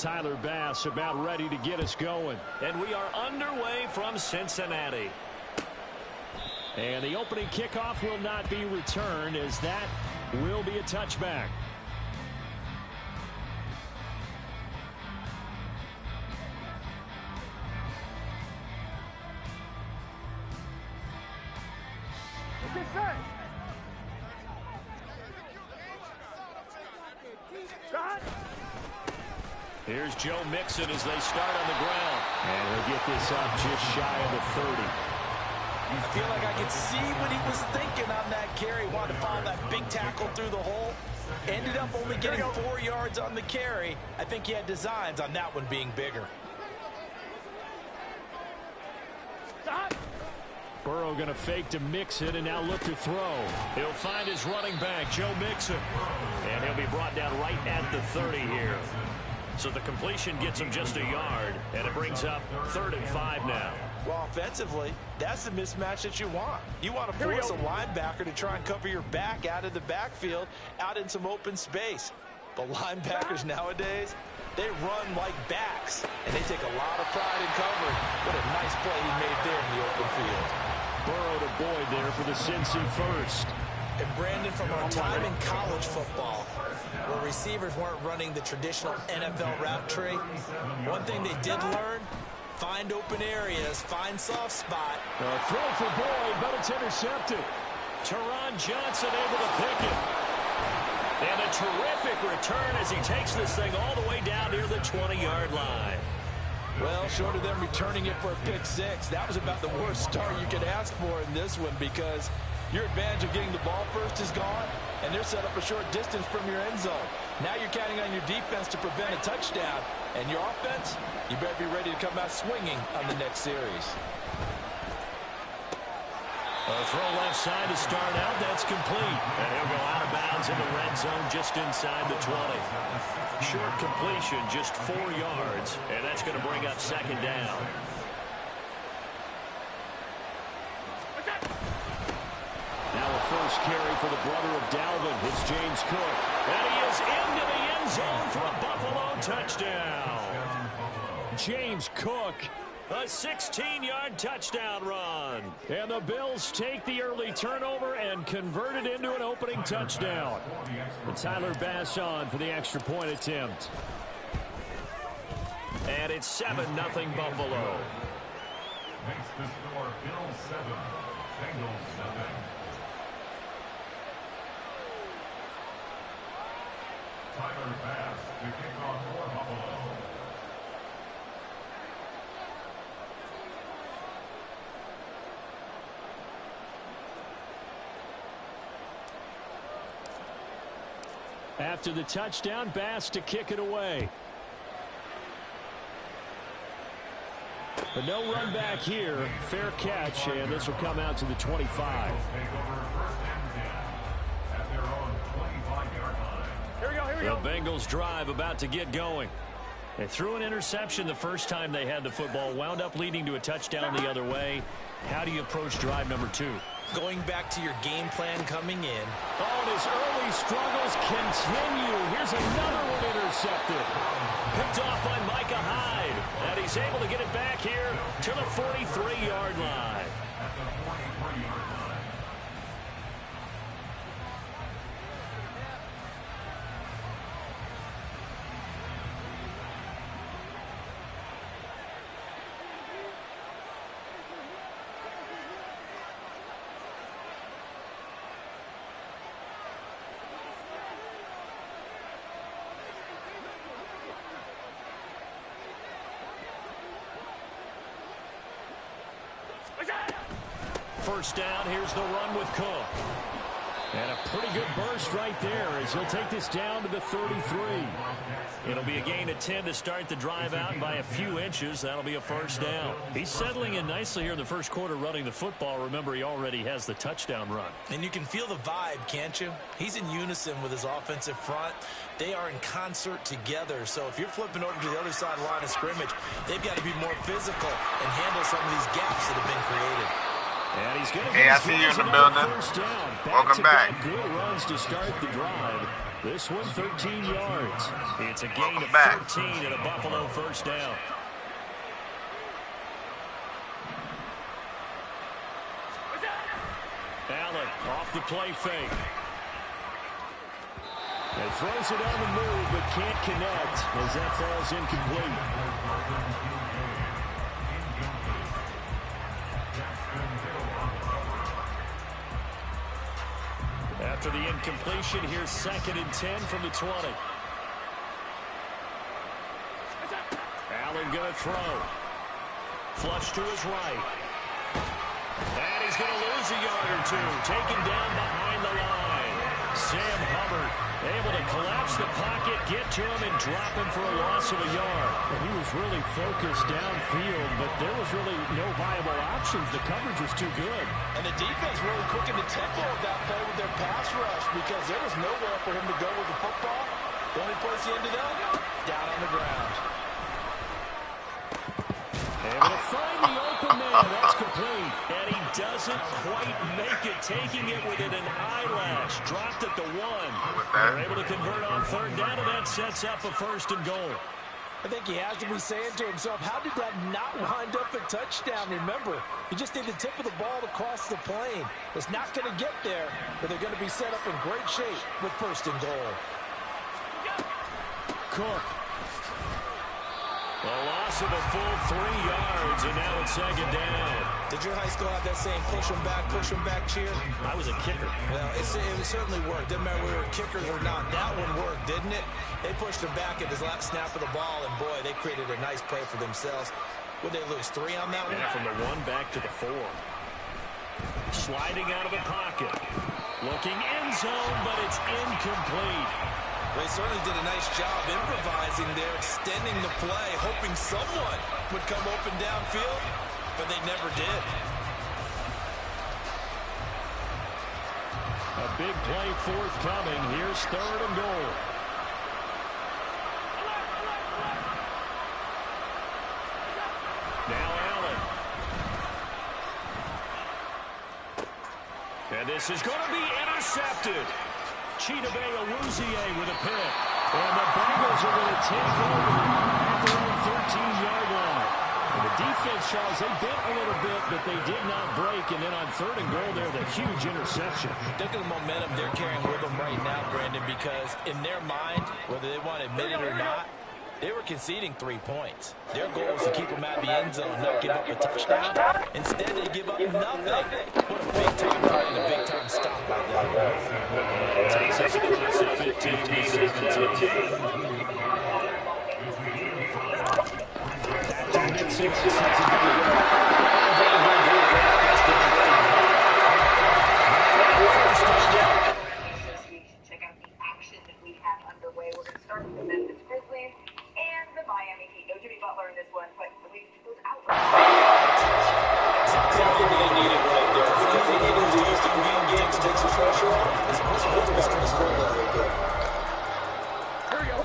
Tyler Bass about ready to get us going. And we are underway from Cincinnati. And the opening kickoff will not be returned, as that will be a touchback. Here's Joe Mixon as they start on the ground. And he'll get this up just shy of the 30. I feel like I could see what he was thinking on that carry. Wanted to follow that big tackle through the hole. Ended up only getting 4 yards on the carry. I think he had designs on that one being bigger. Burrow going to fake to Mixon and now look to throw. He'll find his running back, Joe Mixon. And he'll be brought down right at the 30 here. So the completion gets him just a yard, and it brings up 3rd and 5 now. Well, offensively, that's the mismatch that you want. You want to force a linebacker to try and cover your back out of the backfield, out in some open space. But linebackers nowadays, they run like backs, and they take a lot of pride in covering. What a nice play he made there in the open field. Burrow to Boyd there for the Cincy first. And Brandon, from our time in college football, where receivers weren't running the traditional NFL route tree, one thing they did learn, find open areas, find soft spot. A throw for Boyd, but it's intercepted. Teron Johnson able to pick it. And a terrific return as he takes this thing all the way down near the 20-yard line. Well, short of them returning it for a pick six, that was about the worst start you could ask for in this one, because your advantage of getting the ball first is gone, and they're set up a short distance from your end zone. Now you're counting on your defense to prevent a touchdown, and your offense, you better be ready to come out swinging on the next series. A throw left side to start out. That's complete. And he'll go out of bounds in the red zone just inside the 20. Short completion, just 4 yards, and that's going to bring up 2nd down. Now a first carry for the brother of Dalvin. It's James Cook. And he is into the end zone for a Buffalo touchdown. James Cook. A 16-yard touchdown run. And the Bills take the early turnover and convert it into an opening touchdown. And Tyler Bass on for the extra point attempt. And it's 7-0 Buffalo. Makes the score Bills 7, Bengals 7. Tyler Bass to kick off for Buffalo. After the touchdown, Bass to kick it away. But no run back here. Fair catch, and this will come out to the 25. The Bengals drive about to get going. They threw an interception the first time they had the football, wound up leading to a touchdown the other way. How do you approach drive number 2? Going back to your game plan coming in. Oh, and his early struggles continue. Here's another one intercepted. Picked off by Micah Hyde. And he's able to get it back here to the 43-yard line. First down, here's the run with Cook. And a pretty good burst right there as he'll take this down to the 33. It'll be a gain of 10 to start the drive out by a few inches. That'll be a first down. He's settling in nicely here in the first quarter running the football. Remember, he already has the touchdown run. And you can feel the vibe, can't you? He's in unison with his offensive front. They are in concert together. So if you're flipping over to the other side of the line of scrimmage, they've got to be more physical and handle some of these gaps that have been created. And he's going to Hey, I see you in the building. Welcome back. Good runs to start the drive. This one 13 yards. It's a gain of 13 and a Buffalo first down. Allen off the play fake. And throws it on the move, but can't connect as that falls incomplete. After the incompletion, here's 2nd and 10 from the 20. Allen going to throw. Flush to his right. And he's going to lose a yard or two. Taken down behind the line. Sam Hubbard able to collapse the pocket, get to him, and drop him for a loss of a yard. Well, he was really focused downfield, but there was really no viable options. The coverage was too good. And the defense really quickened the tempo of that play with their pass rush because there was nowhere for him to go with the football. The only place he ended up, down on the ground. Able to find the open man. That's complete. And he doesn't quite make it, taking it within an eyelash. Dropped at the 1. They're able to convert on 3rd down, and that sets up a 1st and goal. I think he has to be saying to himself, how did that not wind up a touchdown? Remember, he just did the tip of the ball to cross the plane. It's not going to get there, but they're going to be set up in great shape with 1st and goal. Cook. A loss of a full 3 yards, and now it's 2nd down. Did your high school have that saying, push them back cheer? I was a kicker. Well, it certainly worked. Didn't matter whether we were kickers or not. That one worked, didn't it? They pushed him back at his last snap of the ball, and boy, they created a nice play for themselves. Would they lose 3 on that one? And from the 1 back to the 4. Sliding out of the pocket. Looking end zone, but it's incomplete. They certainly did a nice job improvising there, extending the play, hoping someone would come open downfield, but they never did. A big play forthcoming. Here's 3rd and goal. Now Allen. And this is going to be intercepted. Chidobe-Awuzie with a pick. And the Bengals are going to take over at their own 13-yard line. And the defense, Charles, they bit a little bit, but they did not break. And then on 3rd and goal, there's a huge interception. Look at the momentum they're carrying with them right now, Brandon, because in their mind, whether they want to admit it or not, they were conceding 3 points. Their goal was to keep them at the end zone, not give up a touchdown. Instead, they give up nothing. What a big-time play and a big-time stop by them. Takes us across the 15 to 17. Check out the action that we have underway. We're going to start with the Memphis Grizzlies and the Miami Heat. No Jimmy Butler in this one, but at least he goes out. Something they needed right there. They needed to use the game to take some pressure off. It's supposed to be better to score that right there. Here we go.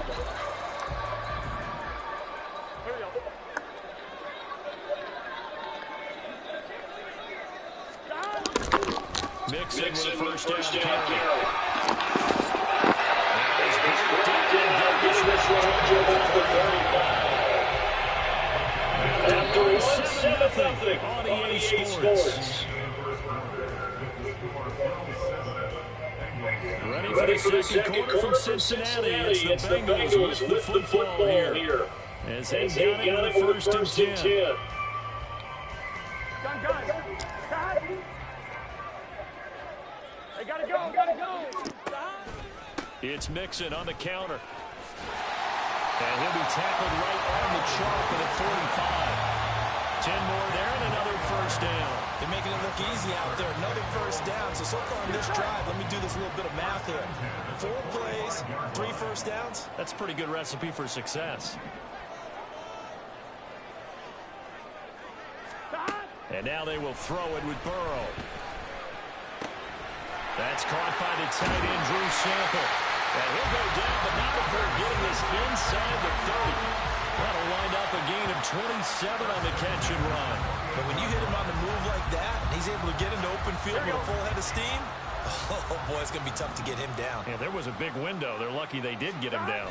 Mixing with a first down carry. After 7-0 on EA Sports. Ready for the second quarter from Cincinnati. It's the Bengals with the football here. As they got it with a 1st and 10. They gotta go. It's Mixon on the counter. And he'll be tackled right on the chalk at 45. 10 more there and another first down. They're making it look easy out there. Another first down. So far on this drive, let me do this little bit of math here. 4 plays, 3 first downs. That's a pretty good recipe for success. And now they will throw it with Burrow. That's caught by the tight end, Drew Sample. And he'll go down, but not before getting this inside the 30. That'll wind up a gain of 27 on the catch and run. But when you hit him on the move like that, he's able to get into open field with a full head of steam, Oh, boy, it's going to be tough to get him down. Yeah, there was a big window. They're lucky they did get him down.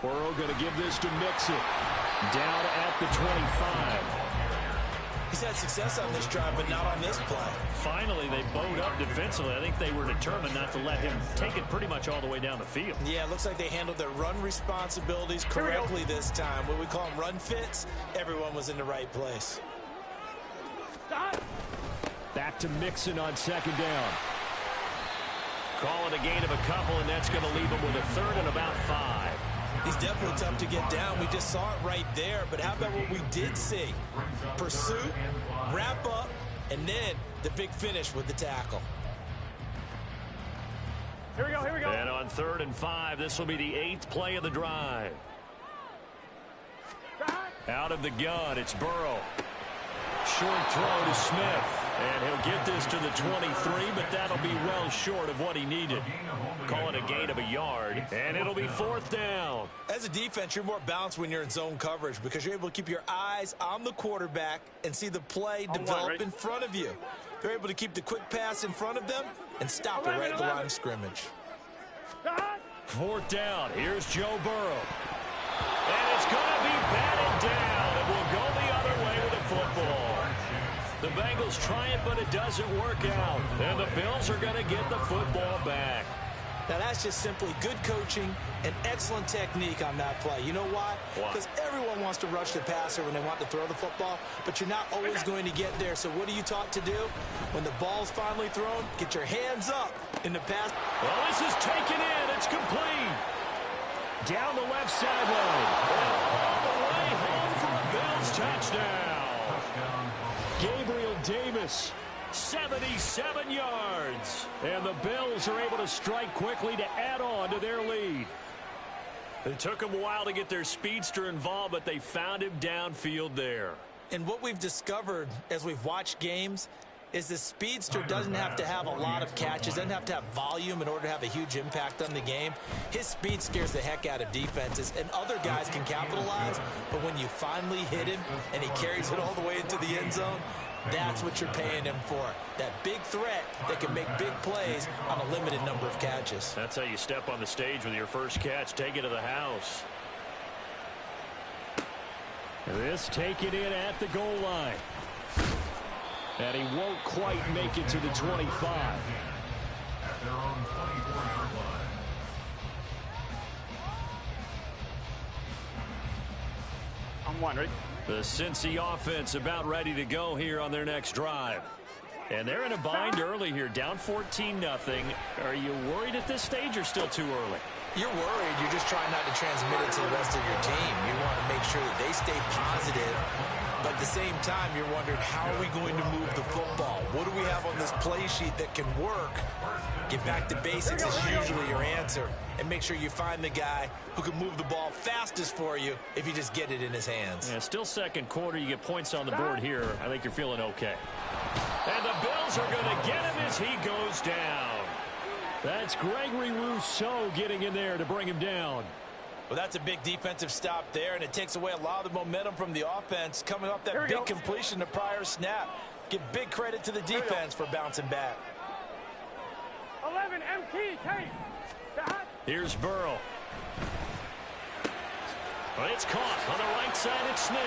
Burrow going to give this to Mixon. Down at the 25. He's had success on this drive, but not on this play. Finally, they bowed up defensively. I think they were determined not to let him take it pretty much all the way down the field. Yeah, it looks like they handled their run responsibilities correctly this time. What we call them run fits, everyone was in the right place. Back to Mixon on second down. Call it a gain of a couple, and that's going to leave him with a third and about 5. He's definitely tough to get down. We just saw it right there. But how about what we did see? Pursuit, wrap up, and then the big finish with the tackle. Here we go. And on 3rd and 5, this will be the 8th play of the drive. Out of the gun, it's Burrow. Short throw to Smith. And he'll get this to the 23, but that'll be well short of what he needed. Call it a gain of a yard, and it'll be 4th down. As a defense, you're more balanced when you're in zone coverage because you're able to keep your eyes on the quarterback and see the play develop in front of you. They're able to keep the quick pass in front of them and stop it right at the line of scrimmage. 4th down. Here's Joe Burrow. And it's going to be batted down. It will go the other way with the football. The Bengals try it, but it doesn't work out. And the Bills are going to get the football back. Now, that's just simply good coaching and excellent technique on that play. You know why? Because everyone wants to rush the passer when they want to throw the football, but you're not always going to get there. So what are you taught to do? When the ball's finally thrown, get your hands up in the pass. Well, this is taken in. It's complete. Down the left sideline. All the way home for a Bills touchdown. Gabriel Davis, 77 yards. And the Bills are able to strike quickly to add on to their lead. It took them a while to get their speedster involved, but they found him downfield there. And what we've discovered as we've watched games is the speedster doesn't have to have a lot of catches, doesn't have to have volume in order to have a huge impact on the game. His speed scares the heck out of defenses, and other guys can capitalize, but when you finally hit him and he carries it all the way into the end zone, that's what you're paying him for. That big threat that can make big plays on a limited number of catches. That's how you step on the stage with your first catch. Take it to the house. This taken in at the goal line. And he won't quite make it to the 25. At their own 24-yard line. I'm wondering. The Cincy offense about ready to go here on their next drive. And they're in a bind early here, down 14-0. Are you worried at this stage or still too early? You're worried. You're just trying not to transmit it to the rest of your team. You want to make sure that they stay positive. But at the same time, you're wondering, how are we going to move the football? What do we have on this play sheet that can work? Get back to basics is usually your answer. And make sure you find the guy who can move the ball fastest for you if you just get it in his hands. Yeah, still second quarter. You get points on the board here. I think you're feeling okay. And the Bills are going to get him as he goes down. That's Gregory Rousseau getting in there to bring him down. Well, that's a big defensive stop there, and it takes away a lot of the momentum from the offense coming off that big completion the prior snap. Give big credit to the defense for bouncing back. 11 MTK. Here's Burrow. But it's caught on the right side. It's Smith.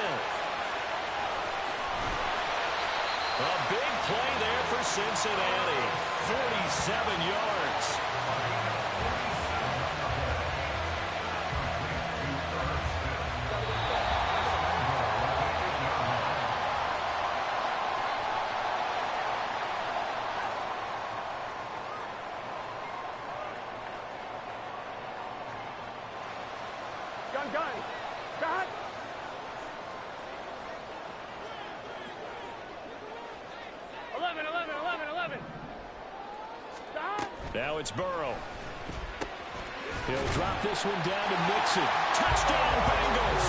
A big play there for Cincinnati. 47 yards. Gun. Got. 11. Now it's Burrow. He'll drop this one down to Mixon. Touchdown, Bengals.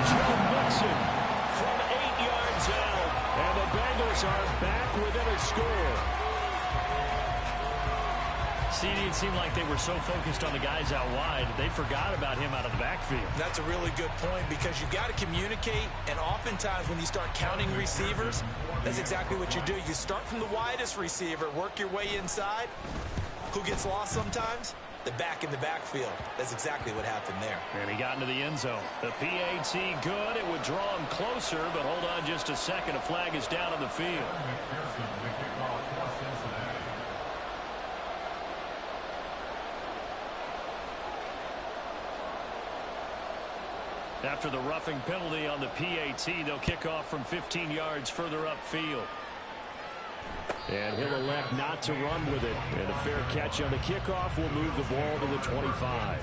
Joe Mixon from 8 yards out. And the Bengals are back within a score. CD, it seemed like they were so focused on the guys out wide, they forgot about him out of the backfield. That's a really good point because you've got to communicate, and oftentimes when you start counting receivers, That's exactly what you do. You start from the widest receiver, work your way inside. Who gets lost sometimes? The back in the backfield. That's exactly what happened there. And he got into the end zone. The PAT good. It would draw him closer, but hold on just a second. A flag is down on the field. After the roughing penalty on the PAT, they'll kick off from 15 yards further upfield. And he'll elect not to run with it. And a fair catch on the kickoff will move the ball to the 25.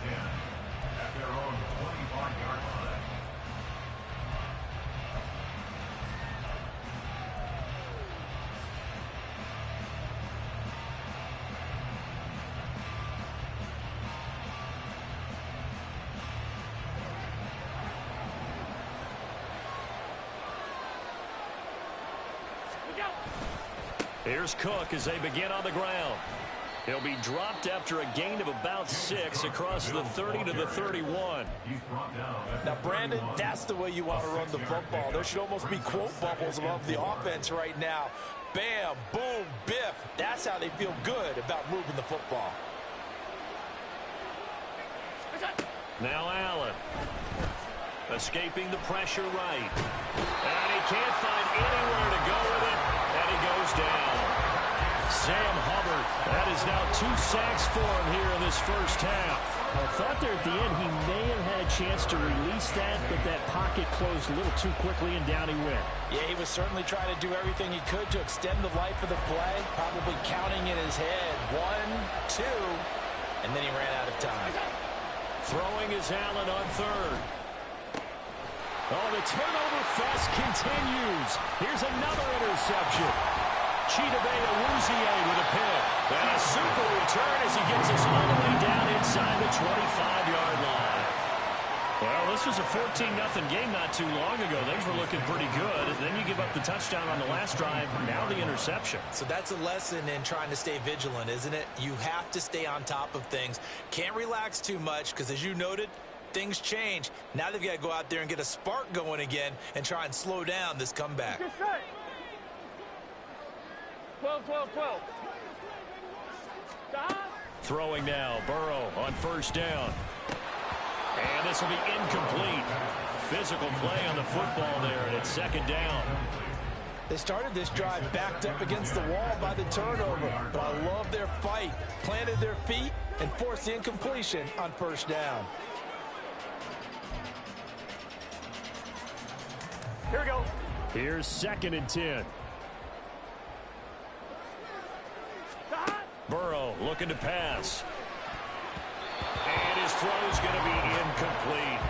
Here's Cook as they begin on the ground. He'll be dropped after a gain of about 6 across the 30 to the 31. Now, Brandon, that's the way you want to run the football. There should almost be quote bubbles above the offense right now. Bam, boom, biff. That's how they feel good about moving the football. Now Allen. Escaping the pressure right. And he can't find anywhere to go with it. And he goes down. Sam Hubbard. That is now 2 sacks for him here in this first half. I thought there at the end he may have had a chance to release that, but that pocket closed a little too quickly and down he went. Yeah, he was certainly trying to do everything he could to extend the life of the play, probably counting in his head 1, 2, and then he ran out of time. Throwing is Allen on third. Oh, the turnover fest continues. Here's another interception. Chidobe Awuzie with a pick. And a super return as he gets us all the way down inside the 25-yard line. Well, this was a 14-0 game not too long ago. Things were looking pretty good. And then you give up the touchdown on the last drive. Now the interception. So that's a lesson in trying to stay vigilant, isn't it? You have to stay on top of things. Can't relax too much because, as you noted, things change. Now they've got to go out there and get a spark going again and try and slow down this comeback. 12, 12, 12. Throwing now, Burrow on first down. And this will be incomplete. Physical play on the football there, and it's second down. They started this drive backed up against the wall by the turnover, but I love their fight. Planted their feet and forced the incompletion on first down. Here we go. Here's 2nd and 10. Burrow looking to pass. And his throw's going to be incomplete.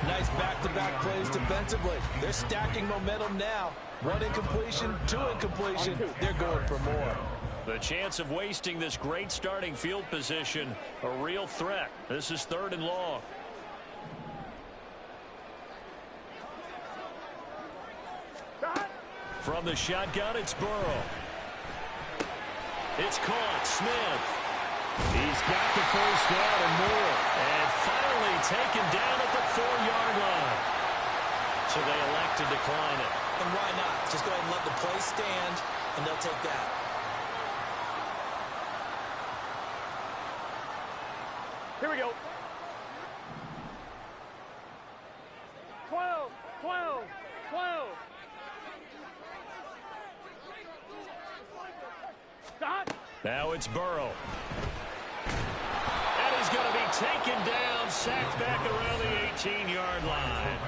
Nice back-to-back plays defensively. They're stacking momentum now. 1 incompletion, 2 incompletion. They're going for more. The chance of wasting this great starting field position, a real threat. This is 3rd and long. From the shotgun, it's Burrow. It's caught. Smith. He's got the first down and more. And finally taken down at the 4-yard line. So they elect to decline it. And why not? Just go ahead and let the play stand, and they'll take that. Here we go. 12, 12, 12. Stop. Now it's Burrow. And he's going to be taken down, sacked back around the 18-yard line.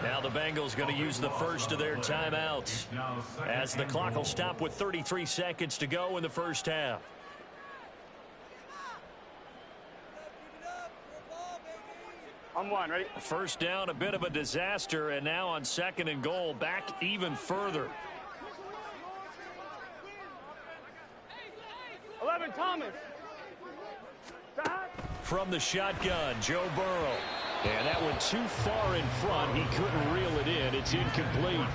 Now the Bengals going to use the first of their timeouts as the clock will stop with 33 seconds to go in the first half. On 1, ready? First down, a bit of a disaster, and now on 2nd and goal, back even further. 11, Thomas. Stop. From the shotgun, Joe Burrow. And that went too far in front. He couldn't reel it in. It's incomplete.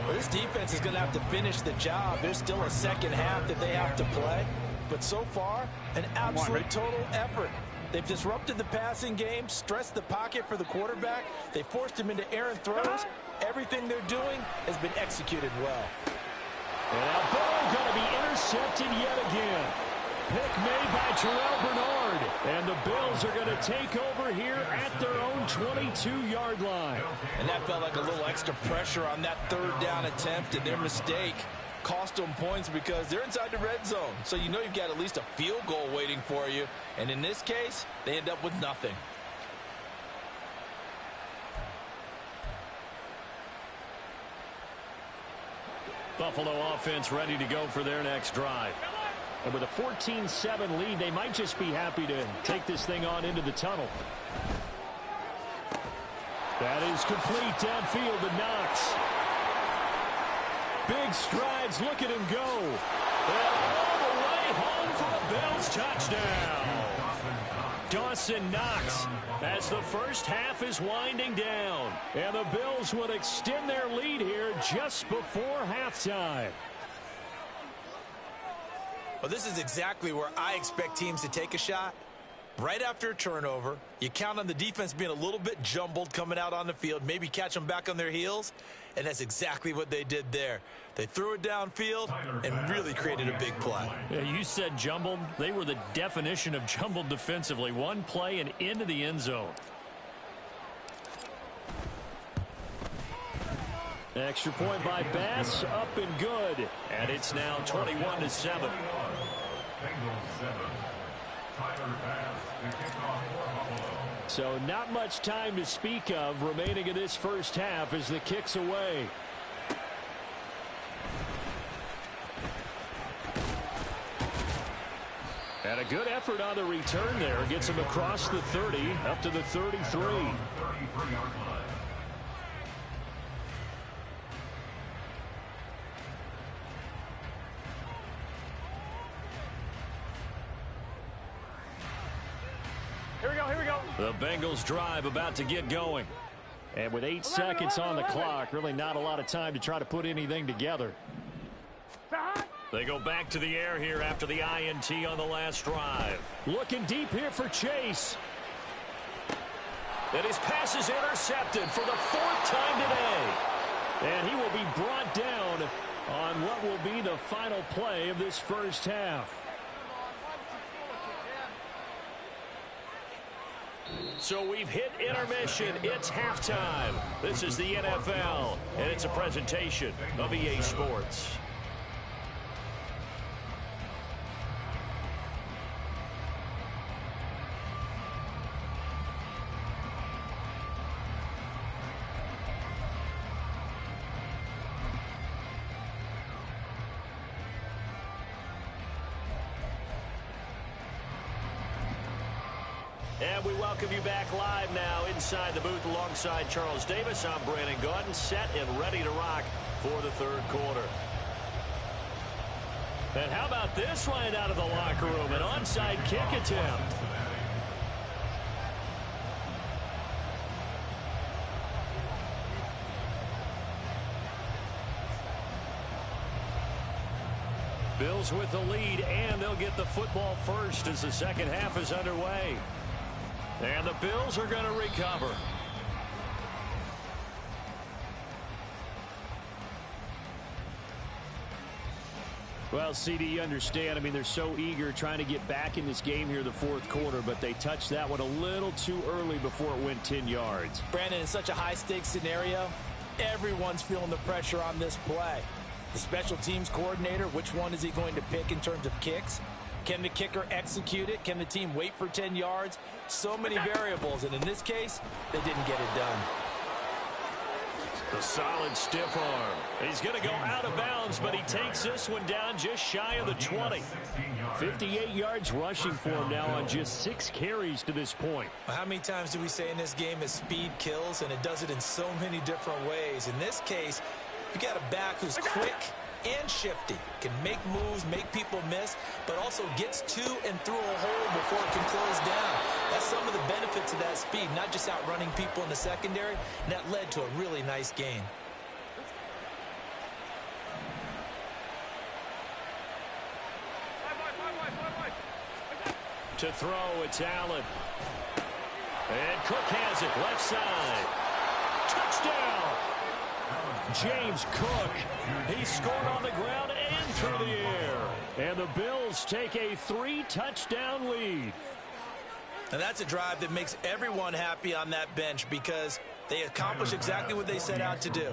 Well, this defense is going to have to finish the job. There's still a second half that they have to play. But so far, an absolute total effort. They've disrupted the passing game, stressed the pocket for the quarterback. They forced him into errant throws, Everything they're doing has been executed well. And that ball going to be intercepted yet again. Pick made by Terrell Bernard. And the Bills are going to take over here at their own 22-yard line. And that felt like a little extra pressure on that third down attempt, and their mistake cost them points because they're inside the red zone. So you know you've got at least a field goal waiting for you. And in this case, they end up with nothing. Buffalo offense ready to go for their next drive. And with a 14-7 lead, they might just be happy to take this thing on into the tunnel. That is complete downfield to Knox. Big strides, look at him go. And all the way home for a Bills touchdown. Dawson Knox as the first half is winding down. And the Bills would extend their lead here just before halftime. Well, this is exactly where I expect teams to take a shot. Right after a turnover, you count on the defense being a little bit jumbled coming out on the field, maybe catch them back on their heels, and that's exactly what they did there. They threw it downfield and really created a big play. Yeah, you said jumbled. They were the definition of jumbled defensively. One play and into the end zone. Extra point by Bass, up and good. And it's now 21-7. Bengals 7. Tyler Bass, the kickoff for Buffalo. So not much time to speak of remaining in this first half as the kick's away. And a good effort on the return there. Gets him across the 30, up to the 33. 33-yard line. Here we go. The Bengals drive about to get going. And with 8 seconds on the clock, really not a lot of time to try to put anything together. They go back to the air here after the INT on the last drive. Looking deep here for Chase. And his pass is intercepted for the 4th time today. And he will be brought down on what will be the final play of this first half. So we've hit intermission. It's halftime. This is the NFL, and it's a presentation of EA Sports. And we welcome you back live now inside the booth alongside Charles Davis. I'm Brandon Gaudin, set and ready to rock for the third quarter. And how about this right out of the locker room? An onside kick attempt. Bills with the lead, and they'll get the football first as the second half is underway. And the Bills are going to recover. Well, CD, you understand. I mean, they're so eager trying to get back in this game here the fourth quarter, but they touched that one a little too early before it went 10 yards. Brandon, in such a high-stakes scenario, everyone's feeling the pressure on this play. The special teams coordinator, which one is he going to pick in terms of kicks? Can the kicker execute it? Can the team wait for 10 yards? So many variables, and in this case, they didn't get it done. The solid stiff arm. He's going to go out of bounds, but he takes this one down just shy of the 20. 58 yards rushing for him now on just 6 carries to this point. How many times do we say in this game that speed kills, and it does it in so many different ways? In this case, you got a back who's quick and shifty, can make moves, make people miss, but also gets to and through a hole before it can close down. That's some of the benefits of that speed, not just outrunning people in the secondary, and that led to a really nice game. To throw, it's Allen. And Cook has it, left side. Touchdown! James Cook. He scored on the ground and through the air. And the Bills take a 3-touchdown lead. And that's a drive that makes everyone happy on that bench because they accomplish exactly what they set out to do.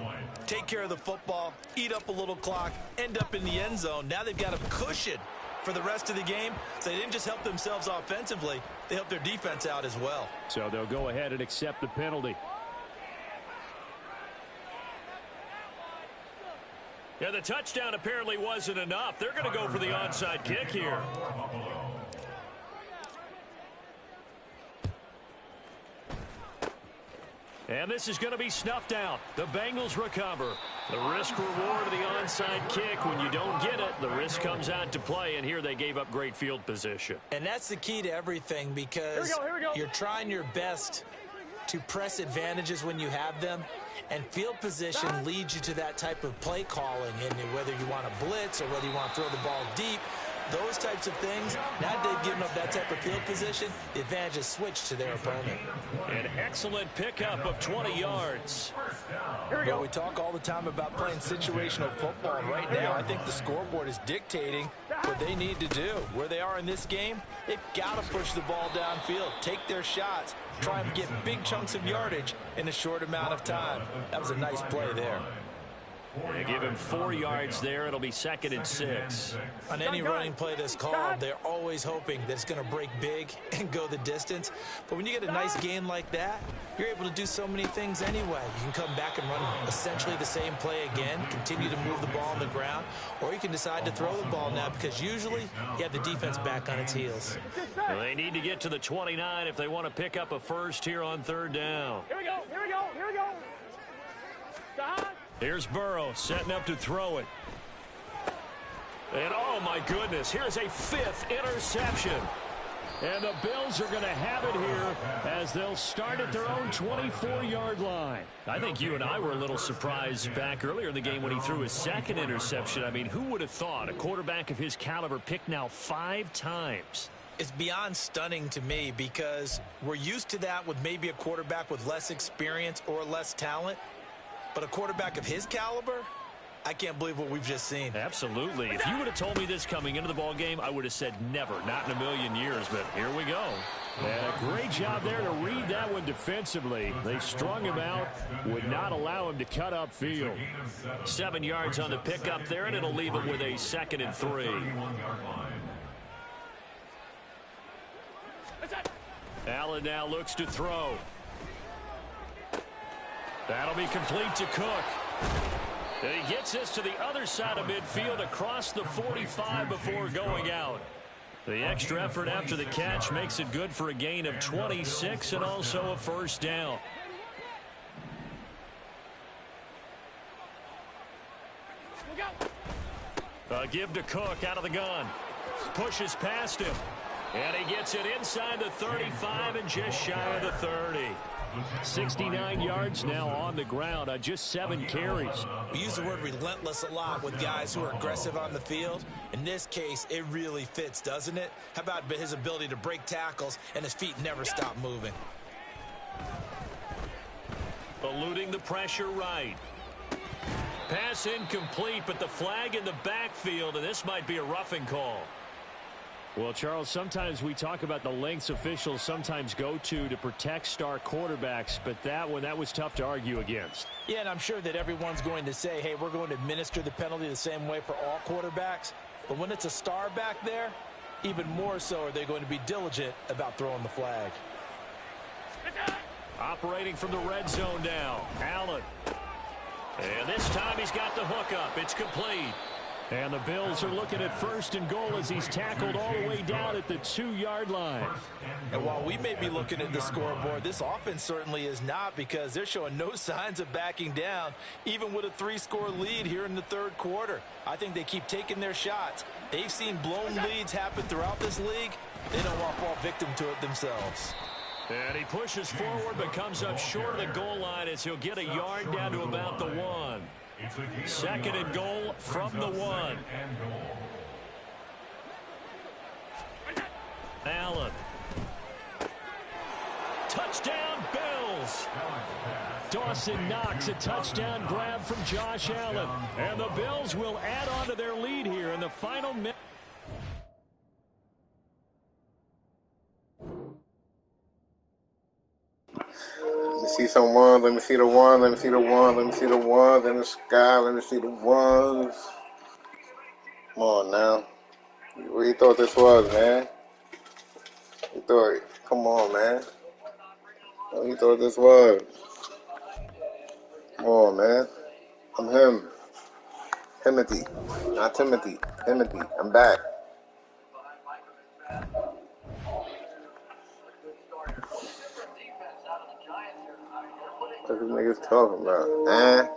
Take care of the football, eat up a little clock, end up in the end zone. Now they've got a cushion for the rest of the game. So they didn't just help themselves offensively, they helped their defense out as well. So they'll go ahead and accept the penalty. Yeah, the touchdown apparently wasn't enough. They're going to go for the onside kick here. And this is going to be snuffed out. The Bengals recover. The risk-reward of the onside kick. When you don't get it, the risk comes out to play, and here they gave up great field position. And that's the key to everything because Here we go. You're trying your best to press advantages when you have them, and field position leads you to that type of play calling, and whether you want to blitz or whether you want to throw the ball deep, those types of things. Now that they've given up that type of field position, the advantage is switched to their opponent. An excellent pickup of 20 yards. Here we go. We talk all the time about playing situational football. Right now, I think the scoreboard is dictating what they need to do. Where they are in this game, they've got to push the ball downfield, take their shots, try and get big chunks of yardage in a short amount of time. That was a nice play there. They give him 4 yards there. It'll be 2nd and 6. On any running play that's called, they're always hoping that it's going to break big and go the distance. But when you get a nice gain like that, you're able to do so many things anyway. You can come back and run essentially the same play again, continue to move the ball on the ground, or you can decide to throw the ball now because usually you have the defense back on its heels. Well, they need to get to the 29 if they want to pick up a first here on 3rd down. Here we go. Stop. Here's Burrow setting up to throw it. And oh my goodness, here's a 5th interception. And the Bills are going to have it here as they'll start at their own 24-yard line. I think you and I were a little surprised back earlier in the game when he threw his 2nd interception. I mean, who would have thought a quarterback of his caliber picked now 5 times? It's beyond stunning to me because we're used to that with maybe a quarterback with less experience or less talent. But a quarterback of his caliber, I can't believe what we've just seen. Absolutely. If you would have told me this coming into the ball game, I would have said never, not in a million years. But here we go. And a great job there to read that one defensively. They strung him out, would not allow him to cut upfield. 7 yards on the pickup there, and it'll leave him with a 2nd and 3. Allen now looks to throw. That'll be complete to Cook. And he gets this to the other side of midfield across the 45 before going out. The extra effort after the catch makes it good for a gain of 26 and also a first down. A give to Cook out of the gun. Pushes past him. And he gets it inside the 35 and just shy of the 30. 69 yards now on the ground on just 7 carries. We use the word relentless a lot with guys who are aggressive on the field. In this case, it really fits, doesn't it? How about his ability to break tackles and his feet never stop moving? Eluding the pressure right. Pass incomplete, but the flag in the backfield, and this might be a roughing call. Well, Charles, sometimes we talk about the lengths officials sometimes go to protect star quarterbacks, but that was tough to argue against. Yeah, and I'm sure that everyone's going to say, hey, we're going to administer the penalty the same way for all quarterbacks. But when it's a star back there, even more so are they going to be diligent about throwing the flag. Operating from the red zone now, Allen. And this time he's got the hook up. It's complete. And the Bills are looking at 1st and goal as he's tackled all the way down at the 2-yard line. And while we may be looking at the scoreboard, this offense certainly is not because they're showing no signs of backing down, even with a 3-score lead here in the 3rd quarter. I think they keep taking their shots. They've seen blown leads happen throughout this league. They don't want to fall victim to it themselves. And he pushes forward but comes up short of the goal line as he'll get a yard down to about the 1. 2nd and goal from the 1. Allen. Touchdown, Bills. Dawson Knox, a touchdown grab from Josh Allen. And the Bills will add on to their lead here in the final minute. Let me see some ones. Let me see the ones. Let me see the ones. Let me see the ones in the sky. Let me see the ones. Come on now. What you thought this was, man? You thought, come on, man. What you thought this was? Come on, man. I'm him. Timothy. Not Timothy. Timothy. I'm back. What are these niggas talking about? Yeah.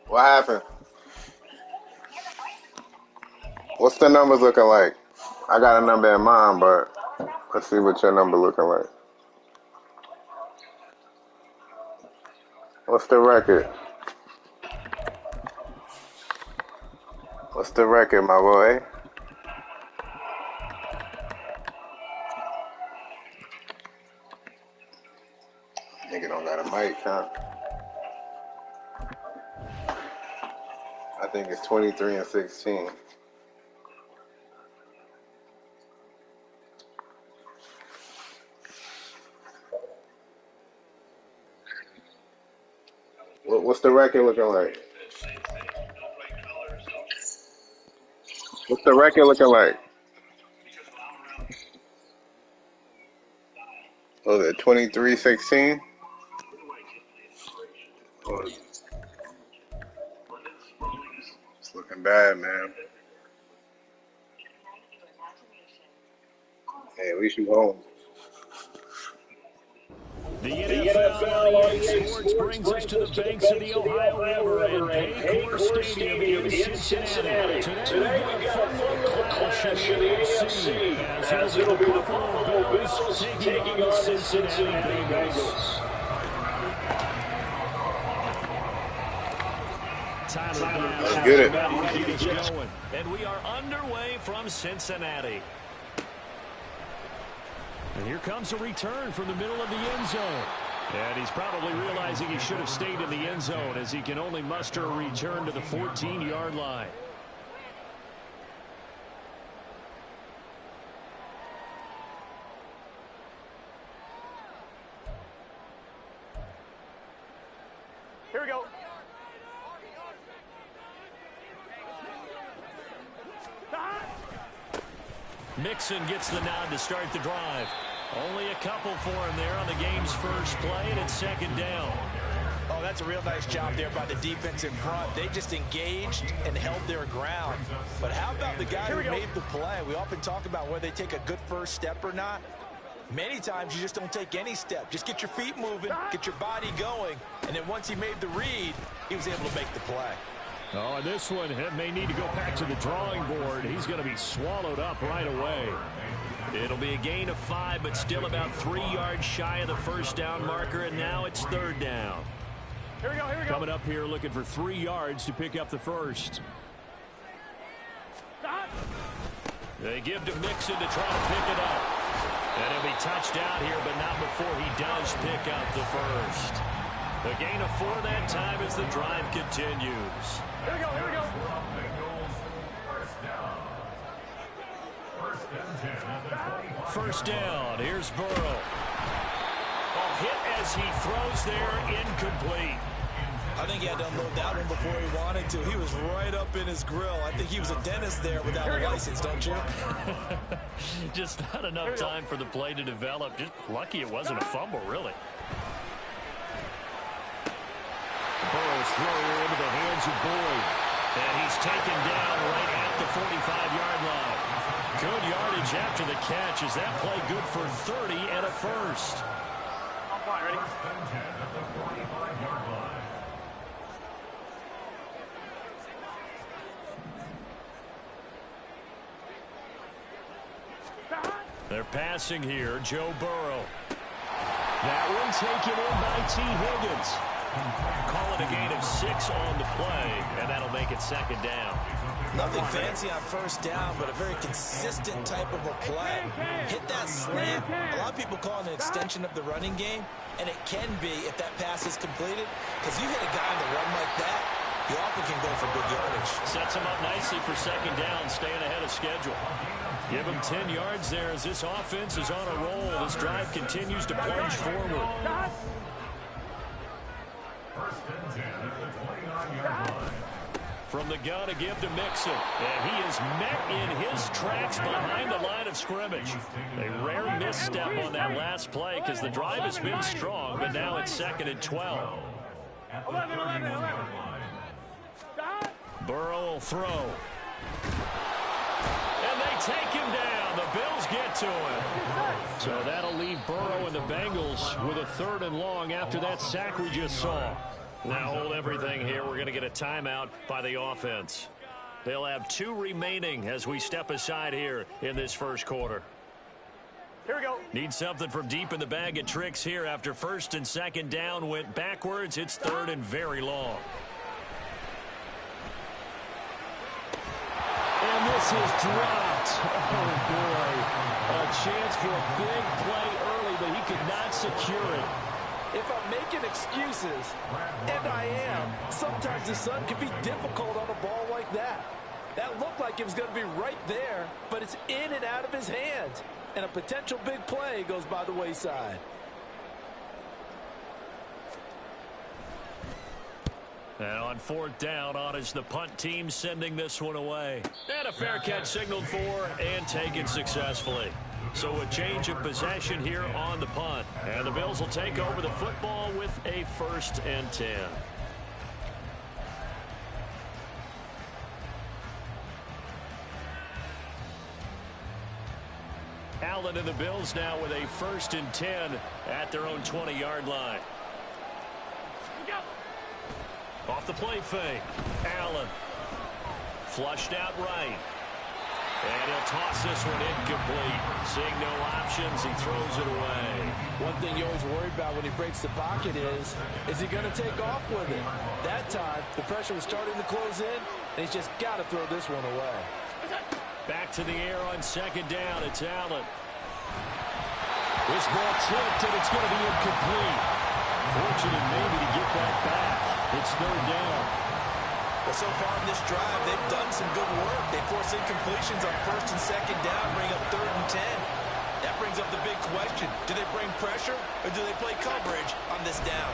What happened? What's the numbers looking like? I got a number in mind, but let's see what your number looking like. What's the record? What's the record, my boy? Nigga don't got a mic, huh? I think it's 23-16. What's the record looking like? What's the record looking like? Was it 23-16? bad, man. Hey, at least you home. The NFL on EA Sports brings us to the banks of the Ohio River and Paycor Stadium in Cincinnati. Today we've got a fun little clash in the AFC, as it'll be the Buffalo Bills taking on the Cincinnati Bengals. Let's get it. And we are underway from Cincinnati. And here comes a return from the middle of the end zone. And he's probably realizing he should have stayed in the end zone as he can only muster a return to the 14-yard line. Here we go. Mixon gets the nod to start the drive. Only a couple for him there on the game's first play, and it's second down. Oh, that's a real nice job there by the defense in front. They just engaged and held their ground. But how about the guy who made the play? We often talk about whether they take a good first step or not. Many times you just don't take any step. Just get your feet moving, get your body going, and then once he made the read, he was able to make the play. Oh, and this one may need to go back to the drawing board. He's going to be swallowed up right away. It'll be a gain of 5, but still about 3 yards shy of the first down marker, and now it's third down. Here we go, here we go. Coming up here looking for 3 yards to pick up the first. Stop. They give to Mixon to try to pick it up. And he'll be touched out here, but not before he does pick up the first. The gain of 4 that time as the drive continues. Here we go, here we go. First down, here's Burrow. A hit as he throws there, incomplete. I think he had to unload that one before he wanted to. He was right up in his grill. I think he was a dentist there without a license, don't you? Just not enough time for the play to develop. Just lucky it wasn't a fumble, really. Burrow's throw into the hands of Boyd. And he's taken down right at the 45-yard line. Good yardage after the catch. Is that play good for 30 and a first? On point, ready? They're passing here. Joe Burrow. That one taken in by T. Higgins. Call it a gain of 6 on the play, and that'll make it second down. Nothing fancy on first down, but a very consistent type of a play. Hit that slant. A lot of people call it an extension of the running game, and it can be if that pass is completed, because you hit a guy on the run like that, you often can go for big yardage. Sets him up nicely for second down, staying ahead of schedule. Give him 10 yards there as this offense is on a roll. This drive continues to plunge forward. First and 10 at the 29-yard line. From the gun to give to Mixon. And he is met in his tracks behind the line of scrimmage. A rare misstep on that last play because the drive has been strong, but now it's second and 12. 11. Burrow will throw. And they take him down. The Bills get to him. So that'll leave Burrow and the Bengals with a 3rd and long after that sack we just saw. Now hold everything here. We're going to get a timeout by the offense. They'll have 2 remaining as we step aside here in this first quarter. Here we go. Need something from deep in the bag of tricks here after first and second down went backwards. It's 3rd and very long. And this is dropped. Oh, boy. A chance for a big play early, but he could not secure it. If I'm making excuses, and I am, sometimes the sun can be difficult on a ball like that. That looked like it was going to be right there, but it's in and out of his hands. And a potential big play goes by the wayside. And on 4th down, on is the punt team sending this one away. And a fair catch signaled for and taken successfully. So a change of possession here on the punt. And the Bills will take over the football with a 1st and 10. Allen and the Bills now with a 1st and 10 at their own 20-yard line. Off the play fake. Allen. Flushed out right. And he'll toss this one incomplete. Seeing no options, he throws it away. One thing you always worry about when he breaks the pocket is he going to take off with it? That time, the pressure was starting to close in, and he's just got to throw this one away. Back to the air on 2nd down. It's Allen. This ball tipped, and it's going to be incomplete. Fortunate maybe to get that back. It's 3rd down. Well, so far in this drive, they've done some good work. They force incompletions on 1st and 2nd down, bring up 3rd and 10. That brings up the big question. Do they bring pressure, or do they play coverage on this down?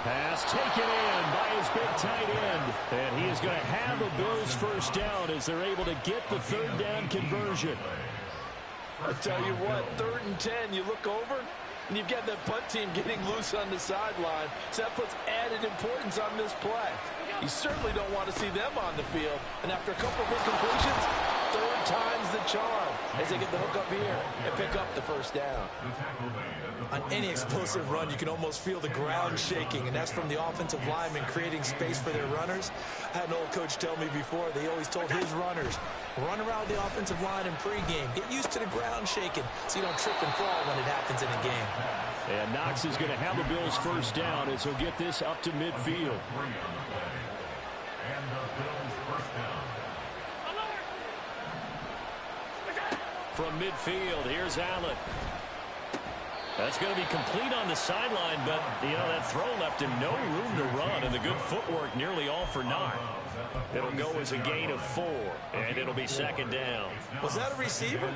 Pass taken in by his big tight end. And he is going to have the Bills' 1st down as they're able to get the 3rd down conversion. I tell you what, 3rd and 10, you look over, and you've got that punt team getting loose on the sideline. So that puts added importance on this play. You certainly don't want to see them on the field. And after a couple of incompletions, 3rd time's the charm as they get the hook up here and pick up the 1st down. On any explosive run, you can almost feel the ground shaking, and that's from the offensive linemen creating space for their runners. I had an old coach tell me before, they always told his runners, run around the offensive line in pregame. Get used to the ground shaking so you don't trip and fall when it happens in a game. And Knox is going to have the Bills' 1st down as he'll get this up to midfield. From midfield, here's Allen. That's going to be complete on the sideline, but, that throw left him no room to run, and the good footwork nearly all for naught. It'll go as a gain of 4, and it'll be 2nd down. Was that a receiver?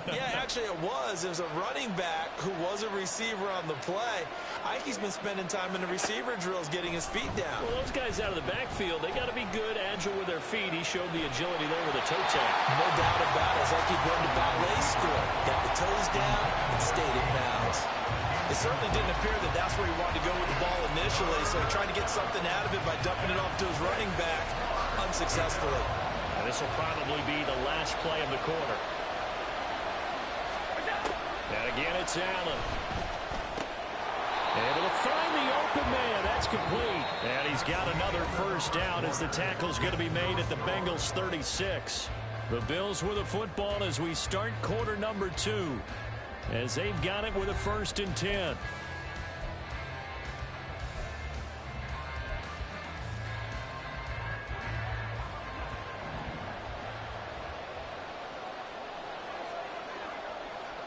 Yeah, actually it was. It was a running back who was a receiver on the play. Ike's been spending time in the receiver drills getting his feet down. Well, those guys out of the backfield, they got to be good, agile with their feet. He showed the agility there with a toe tap. No doubt about it. It's like he'd run the ballet school. Got the toes down and stayed in bounds. It certainly didn't appear that that's where he wanted to go with the ball initially, so he tried to get something out of it by dumping it off to his running back unsuccessfully. And this will probably be the last play of the quarter. And again, it's Allen. Able to find the open man. That's complete. And he's got another 1st down as the tackle's going to be made at the Bengals' 36. The Bills with the football as we start quarter number 2. As they've got it with a 1st and 10.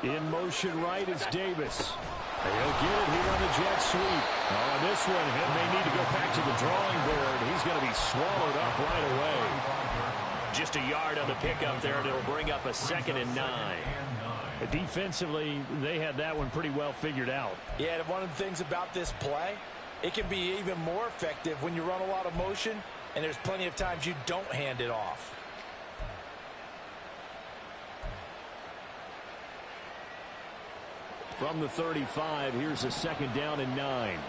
In motion right is Davis. He'll get it here on the jet sweep. On this one, he may need to go back to the drawing board. He's going to be swallowed up right away. Just a yard on the pickup there, and it'll bring up a 2nd and 9. Defensively, they had that one pretty well figured out. Yeah, and one of the things about this play, it can be even more effective when you run a lot of motion, and there's plenty of times you don't hand it off. From the 35, here's a 2nd down and 9.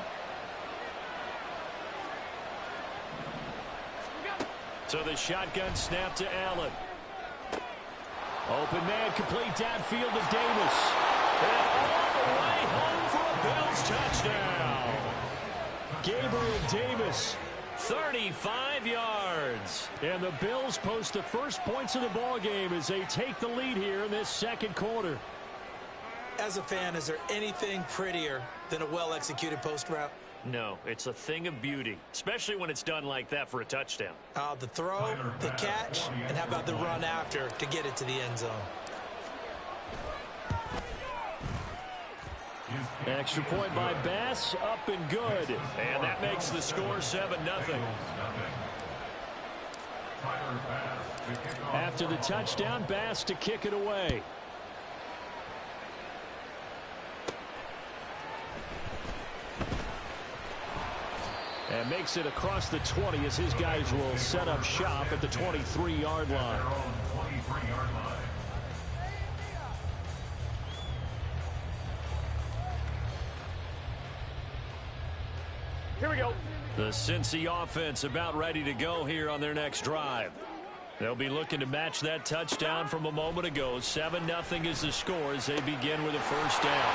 So the shotgun snap to Allen. Open man, complete downfield to Davis. And all the way home for a Bills touchdown. Gabriel Davis. 35 yards. And the Bills post the first points of the ball game as they take the lead here in this 2nd quarter. As a fan, is there anything prettier than a well-executed post route? No, it's a thing of beauty, especially when it's done like that for a touchdown. The throw, the catch, and how about the run after to get it to the end zone? Extra point by Bass, up and good. And that makes the score 7-0. After the touchdown, Bass to kick it away. And makes it across the 20 as his guys will set up shop at the 23-yard line. Here we go. The Cincy offense about ready to go here on their next drive. They'll be looking to match that touchdown from a moment ago. 7-0 is the score as they begin with a first down.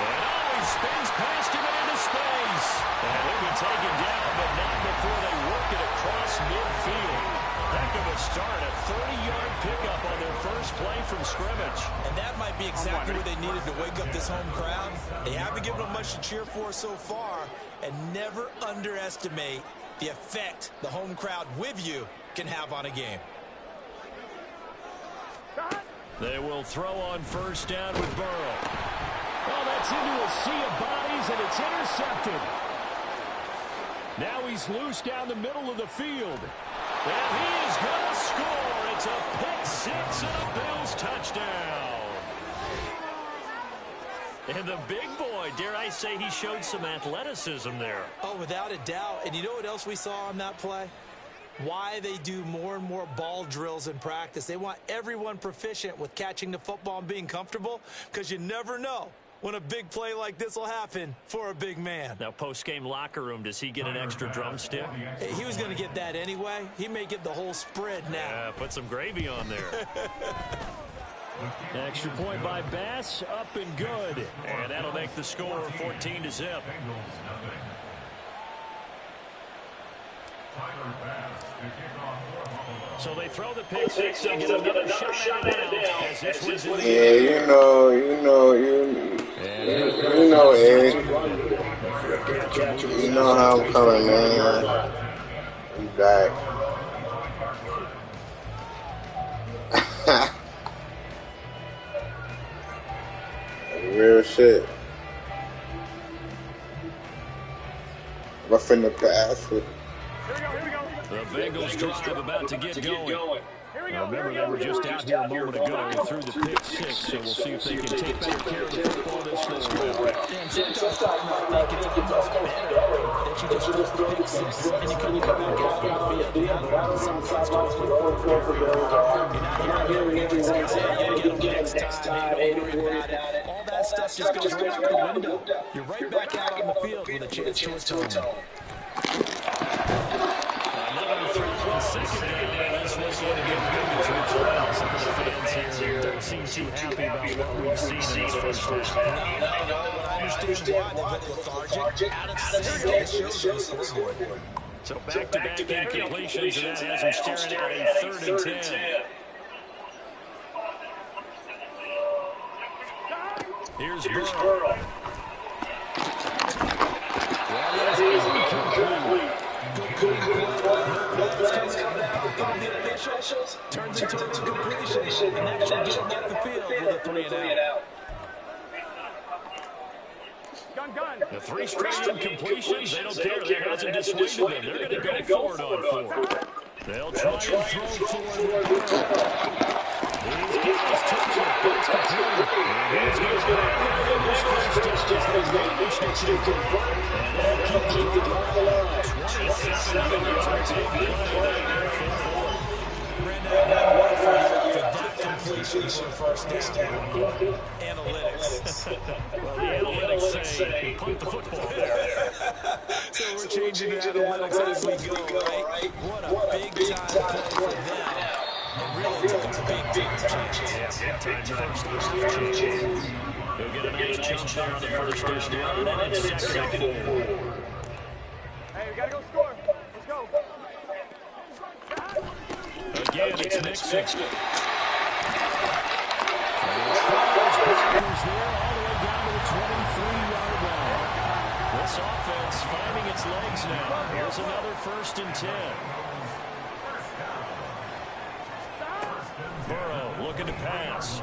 And he spins past him into space. And he'll be taken down, but not before they work it across midfield. Heck of a start, a 30-yard pickup on their first play from scrimmage. And that might be exactly what they needed to wake up this home crowd. They haven't given them much to cheer for so far, and never underestimate the effect the home crowd with you can have on a game. They will throw on first down with Burrow. Well, that's into a sea of bodies, and it's intercepted. Now he's loose down the middle of the field. And he is going to score. It's a pick six and a Bills touchdown. And the big boy, dare I say, he showed some athleticism there. Oh, without a doubt. And you know what else we saw on that play? Why they do more and more ball drills in practice. They want everyone proficient with catching the football and being comfortable, because you never know when a big play like this will happen for a big man. Now, post-game locker room, does he get an extra drumstick? Hey, he was going to get that anyway. He may get the whole spread now. Yeah, put some gravy on there. Extra point by Bass, up and good. And that'll make the score 14-0. So they throw the pick six and get another shot at it now. As this one's in the Yeah, you know, Ed. You know how I'm coming, man. We back. Real shit. Roughing the pass with. The Bengals drive about to get going. Remember, they were just out here a moment ago through the pick six, so we'll see if they can take better care of the football this go around. And sometimes I think it's almost better that you just throw the pick six and you can come back out on the field. You're not hearing everyone say, you get them next time, hey, don't worry about it. All that stuff just goes right out the window. You're right back out on the field with a chance to atone. Another throw on second down, and this one's going to get Bengals as well. Some of the fans here don't seem too happy about what we've seen in this first half. I understand why they've been lethargic, out of sync, it shows on the scoreboard. So back-to-back incompletions, and that has them staring at a 3rd and 10. Here's Burrow. Turns into a completion, and actually gets him off the field with a 3 and out. The 3 straight incompletions, they don't care. That hasn't dissuaded them. They're going to go forward on 4. They'll try and throw forward. These guys took it. It's complete. And he's going to go down this first as they manage to take it. And they'll keep the ball alive. 27 yards are taken. Completion for first down. Analytics. Well, the analytics say punt the football there. So we're changing the analytics as we go, right? What a big time play for them. And really, it's a big chance. Yeah, big time first chance. He'll get a nice jump there on the first down, and it's 2nd and 4. Hey, we gotta go score. Let's go. Again, it's Nixon. There all the way down to the 23-yard line. This offense finding its legs now. Here's another 1st and 10. Burrow looking to pass.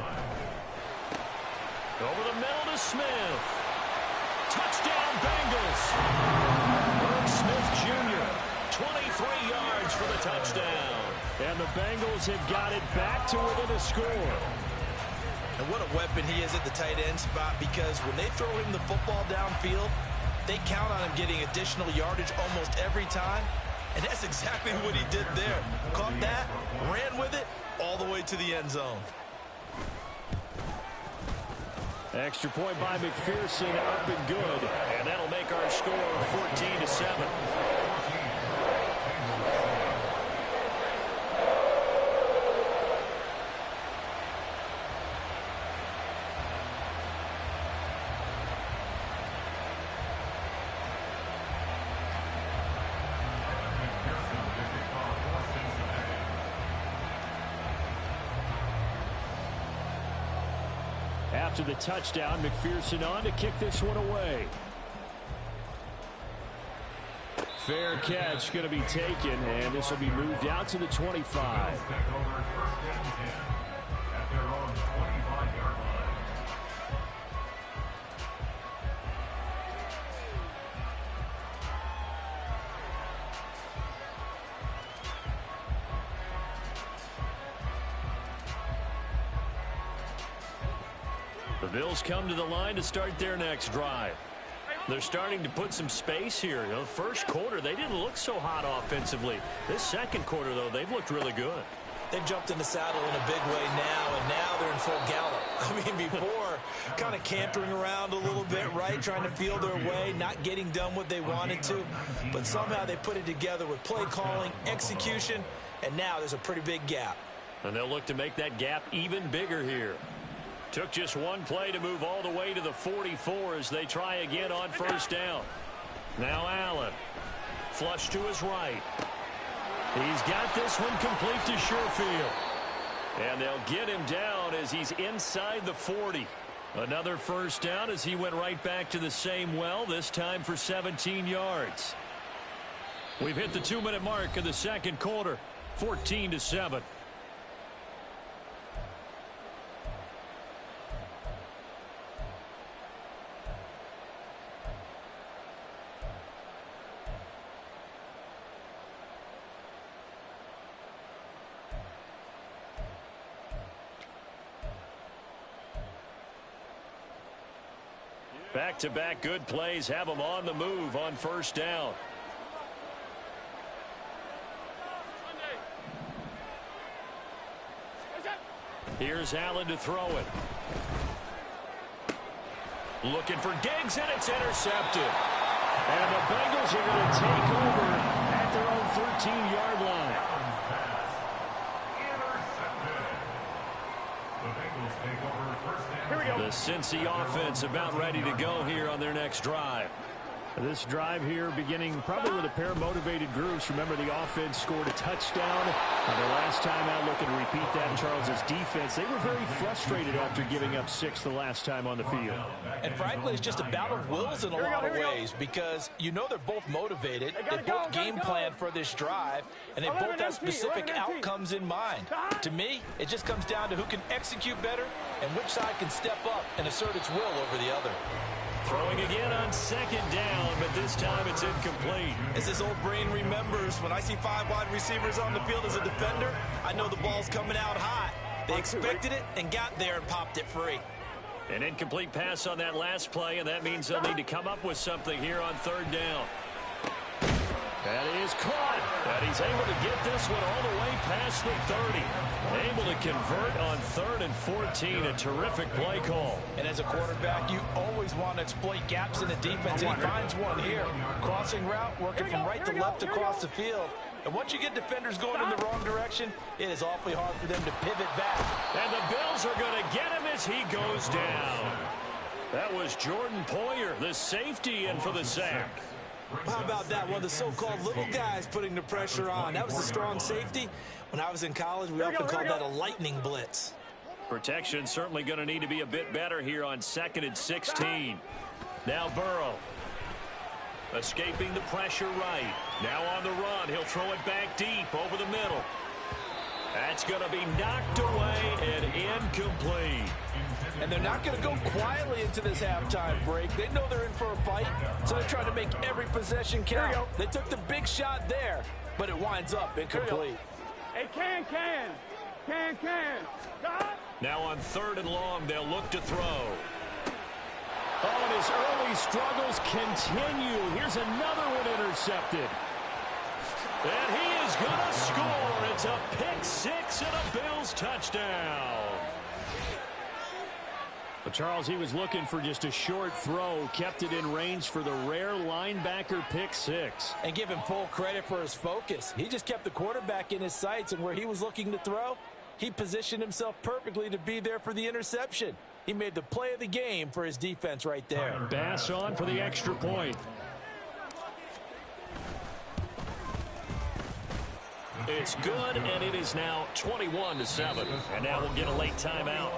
Over the middle to Smith. Touchdown Bengals. Irv Smith Jr. 23 yards for the touchdown. And the Bengals have got it back to within a score. And what a weapon he is at the tight end spot, because when they throw him the football downfield, they count on him getting additional yardage almost every time. And that's exactly what he did there. Caught that, ran with it, all the way to the end zone. Extra point by McPherson, up and good. And that'll make our score 14-7. After the touchdown, McPherson on to kick this one away. Fair catch going to be taken, and this will be moved out to the 25. The Bills come to the line to start their next drive. They're starting to put some space here. You know, the first quarter, they didn't look so hot offensively. This second quarter, though, they've looked really good. They've jumped in the saddle in a big way now, and now they're in full gallop. I mean, before, kind of cantering around a little bit, right, trying to feel their way, not getting done what they wanted to. But somehow they put it together with play calling, execution, and now there's a pretty big gap. And they'll look to make that gap even bigger here. Took just one play to move all the way to the 44 as they try again on first down. Now Allen. Flush to his right. He's got this one complete to Sherfield. And they'll get him down as he's inside the 40. Another first down as he went right back to the same well, this time for 17 yards. We've hit the 2-minute mark of the second quarter, 14-7. Back-to-back good plays have them on the move on first down. Here's Allen to throw it. Looking for Diggs, and it's intercepted. And the Bengals are going to take over at their own 13-yard line. The Cincy offense about ready to go here on their next drive. This drive here beginning probably with a pair of motivated groups. Remember, the offense scored a touchdown. The last time out, looking to repeat that, Charles's defense, they were very frustrated after giving up 6 the last time on the field. And frankly, it's just a battle of wills in a lot of ways because you know they're both motivated. They both game planned for this drive, and they both have specific outcomes in mind. To me, it just comes down to who can execute better and which side can step up and assert its will over the other. Throwing again on second down, but this time it's incomplete. As his old brain remembers, when I see 5 wide receivers on the field as a defender, I know the ball's coming out hot. They expected it and got there and popped it free. An incomplete pass on that last play, and that means they'll need to come up with something here on third down. That is caught. And he's able to get this one all the way past the 30. Able to convert on 3rd and 14. A terrific play call. And as a quarterback, you always want to exploit gaps in the defense, and he finds one here. Crossing route, working from right to left across the field. And once you get defenders going in the wrong direction, it is awfully hard for them to pivot back. And the Bills are going to get him as he goes down. That was Jordan Poyer, the safety, in for the sack. How about that? One of the so-called little guys putting the pressure on. That was a strong safety. When I was in college, we often called that a lightning blitz. Protection certainly going to need to be a bit better here on 2nd and 16. Now Burrow. Escaping the pressure right. Now on the run. He'll throw it back deep over the middle. That's going to be knocked away and incomplete. And they're not going to go quietly into this halftime break. They know they're in for a fight, so they're trying to make every possession count. They took the big shot there, but it winds up incomplete. Hey, can. Now on 3rd and long, they'll look to throw. Oh, and his early struggles continue. Here's another one intercepted. And he is going to score. It's a pick 6 and a Bills touchdown. But Charles, he was looking for just a short throw, kept it in range for the rare linebacker pick 6. And give him full credit for his focus. He just kept the quarterback in his sights, and where he was looking to throw, he positioned himself perfectly to be there for the interception. He made the play of the game for his defense right there. Bass on for the extra point. It's good, and it is now 21-7. And now we'll get a late timeout.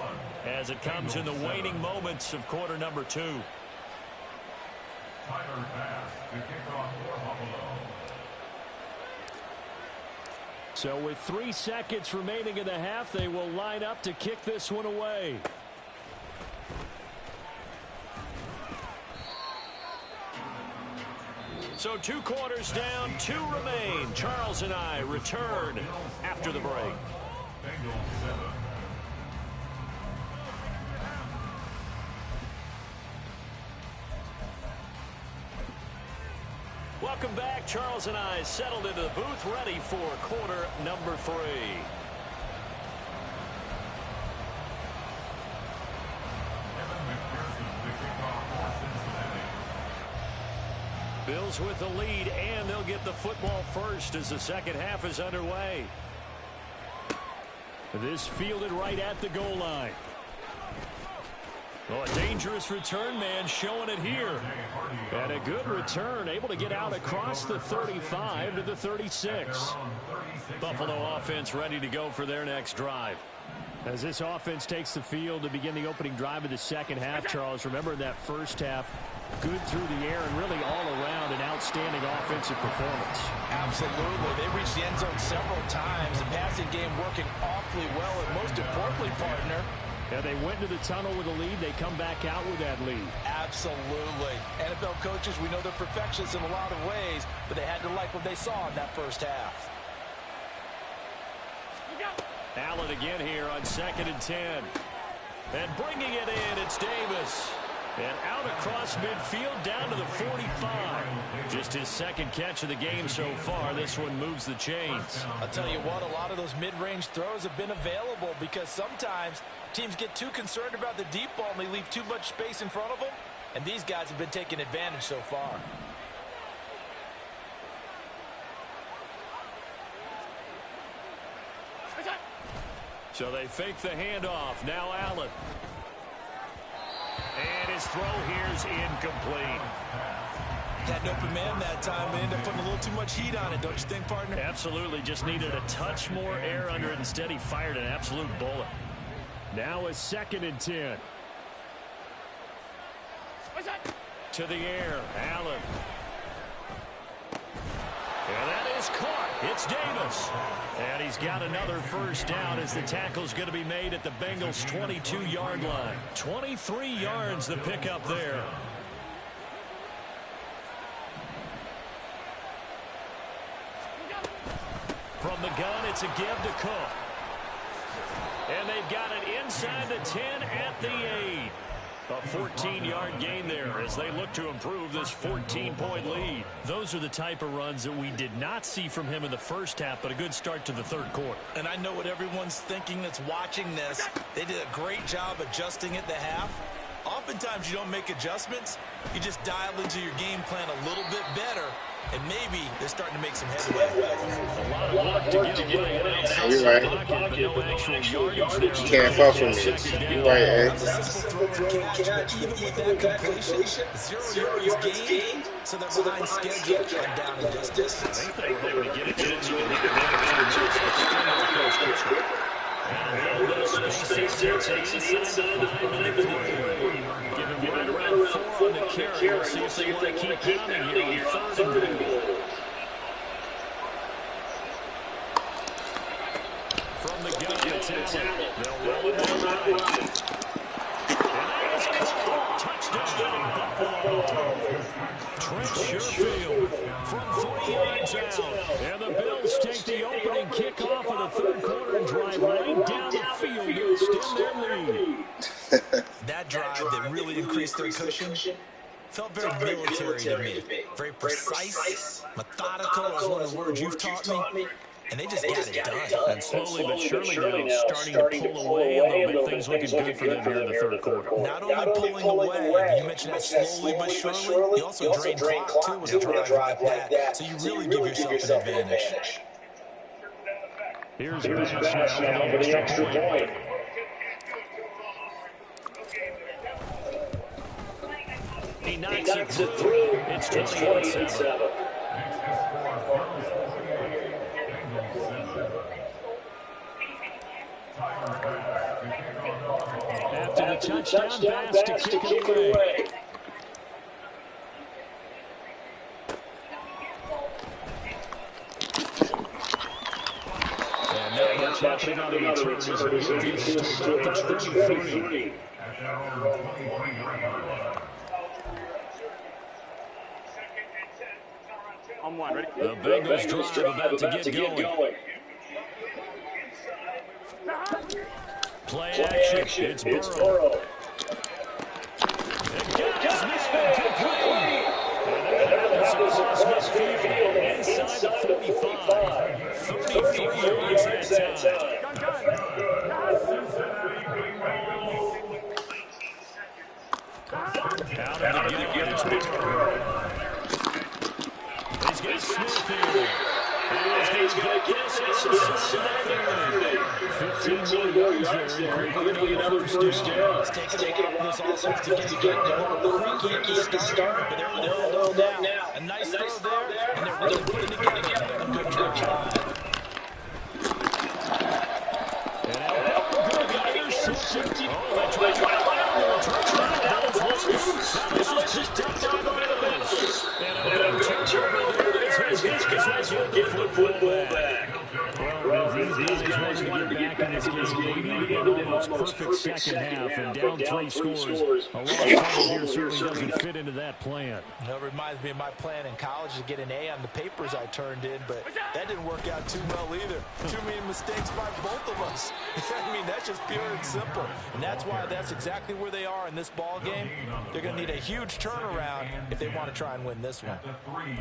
as it comes in the waning moments of quarter number 2. Tyler Bass to kick off for Buffalo. So with 3 seconds remaining in the half, they will line up to kick this one away. So 2 quarters down, 2 remain. Charles and I return after the break. Bengals 7. Welcome back. Charles and I settled into the booth, ready for quarter number 3. Bills with the lead, and they'll get the football first as the second half is underway. This fielded right at the goal line. Oh, a dangerous return man showing it here. And a good return, able to get out across the 35 to the 36. Buffalo offense ready to go for their next drive. As this offense takes the field to begin the opening drive of the second half, Charles, remember in that first half, good through the air and really all around an outstanding offensive performance. Absolutely. They reached the end zone several times. The passing game working awfully well, and most importantly, partner, yeah, they went to the tunnel with a lead. They come back out with that lead. Absolutely. NFL coaches, we know they're perfectionists in a lot of ways, but they had to like what they saw in that first half. Allen again here on 2nd and 10. And bringing it in, it's Davis. And out across midfield down to the 45. Just his second catch of the game so far. This one moves the chains. I'll tell you what, a lot of those mid-range throws have been available because sometimes teams get too concerned about the deep ball and they leave too much space in front of them. And these guys have been taking advantage so far. So they fake the handoff. Now Allen. And his throw here's incomplete. Had an open man that time, but ended up putting a little too much heat on it, don't you think, partner? Absolutely. Just needed a touch more air under it. Instead, he fired an absolute bullet. Now a 2nd and 10. To the air. Allen. And that is caught. It's Davis. And he's got another first down as the tackle's going to be made at the Bengals' 22-yard line. 23 yards the pickup there. From the gun, it's a give to Cook. And they've got it inside the 10 at the 8. A 14-yard gain there as they look to improve this 14-point lead. Those are the type of runs that we did not see from him in the first half, but a good start to the third quarter. And I know what everyone's thinking that's watching this. They did a great job adjusting at the half. Oftentimes you don't make adjustments. You just dial into your game plan a little bit better, and maybe they're starting to make some headway. A lot of work to get away outside You're the right. pocket, but no actual yardage there. You can't fuck with me. You're right, Ed. It's a simple throw and catch, but even with that completion, 0 yards gained, so they're behind schedule on down and distance. I think they were hoping to get it to him. You can hit the bench. Space here takes it inside the 5-minute play. Give him right around 4 on the carry. We'll see if they want to keep counting here on 3rd and goal. From the gun, it's Allen. They'll roll it out right. And that is caught. Touchdown, Buffalo. Trent Sherfield from 3 yards out. And the Bills take the opening kickoff of the third quarter and drive right down the field to extend their lead. That drive that really increased their cushion felt very military to me. Very precise, methodical is one of the words you've taught me. And they just got it done. And slowly but surely now starting to pull away a little bit. Things looking good for them here in the third quarter. Not only pulling away, you mentioned that slowly but surely, you also drain clock too with a drive like that. So you really give yourself an advantage. Here's Bass now for the extra point. He knocks it through. It's 28-7. touchdown pass to kick it away. And not much happening on the return as it start at the 23. On one, ready? The Bengals drive about to get going. Play action. It's Burrow. And got his man complete. And that happens across midfield inside the 45. 33 yards that time. Out of the gun, it's Burrow. He's got Smith here. And he's going to get us inside 15 more yards there, including another first down. It's taken a while for this offense to get going. The freaky at the start, but they're all down now. A nice throw there, and they're really putting together a good drive. And Alabama got intercepted. Oh, that's right. This is picked up by the Bills. And a turnover there as his guys will get the football back. Well, these guys want to get back in this game. They need to get almost perfect second half and down 3 scores. A lost fumble here certainly doesn't fit into that plan. It reminds me of my plan in college to get an A on the papers I turned in, but that didn't work out too well either. Too many mistakes by both of us. I mean, that's just pure and simple. And that's why that's exactly where they are in this ball game. They're going to need a huge turnaround if they want to try and win this one.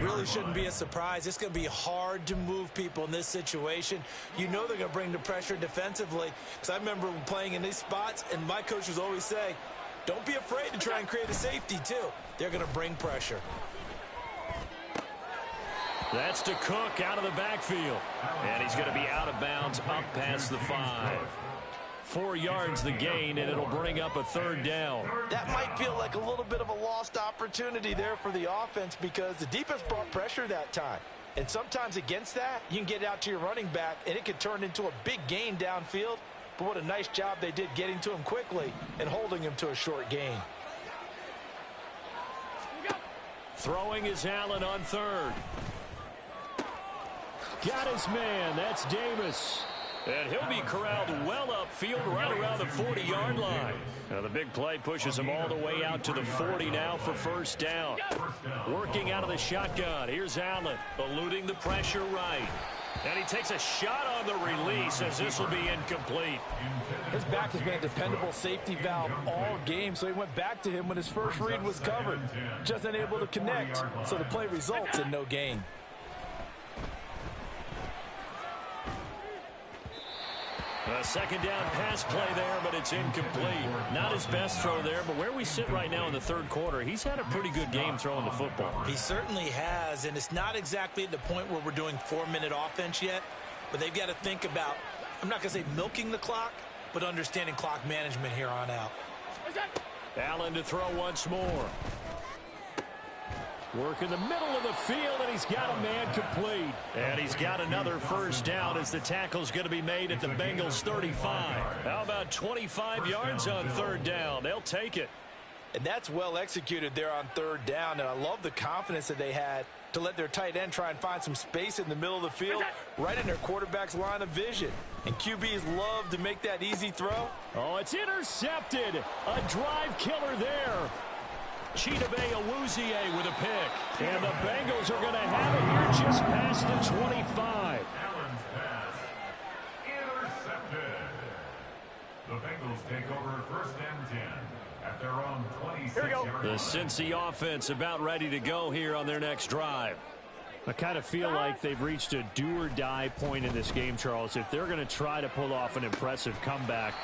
Really shouldn't be a surprise. It's going to be hard to move people in this situation. You know they're going to bring the pressure defensively. Because I remember playing in these spots, and my coach was always saying, don't be afraid to try and create a safety, too. They're going to bring pressure. That's to Cook out of the backfield. And he's going to be out of bounds up past the 5. 4 yards the gain, and it'll bring up a third down. That might feel like a little bit of a lost opportunity there for the offense because the defense brought pressure that time. And sometimes against that, you can get out to your running back, and it could turn into a big gain downfield. But what a nice job they did getting to him quickly and holding him to a short gain. Throwing is Allen on third. Got his man. That's Davis. And he'll be corralled well upfield right around the 40-yard line. Now the big play pushes him all the way out to the 40 now for first down. Working out of the shotgun. Here's Allen, eluding the pressure right. And he takes a shot on the release as this will be incomplete. His back has been a dependable safety valve all game, so he went back to him when his first read was covered. Just unable to connect, so the play results in no gain. A second down pass play there, but it's incomplete. Not his best throw there, but where we sit right now in the third quarter, he's had a pretty good game throwing the football. He certainly has, and it's not exactly at the point where we're doing 4-minute offense yet, but they've got to think about, I'm not going to say milking the clock, but understanding clock management here on out. Allen to throw once more. Work in the middle of the field, and he's got a man complete. And he's got another first down as the tackle's going to be made at the Bengals 35. How about 25 yards on third down? They'll take it. And that's well executed there on third down, and I love the confidence that they had to let their tight end try and find some space in the middle of the field, right in their quarterback's line of vision. And QBs love to make that easy throw. Oh, it's intercepted. A drive killer there. Chidobe Awuzie with a pick. And the Bengals are going to have it here just past the 25. Allen's pass intercepted. The Bengals take over first and 10 at their own 26-yard line. The Cincy offense about ready to go here on their next drive. I kind of feel like they've reached a do-or-die point in this game, Charles. If they're going to try to pull off an impressive comeback,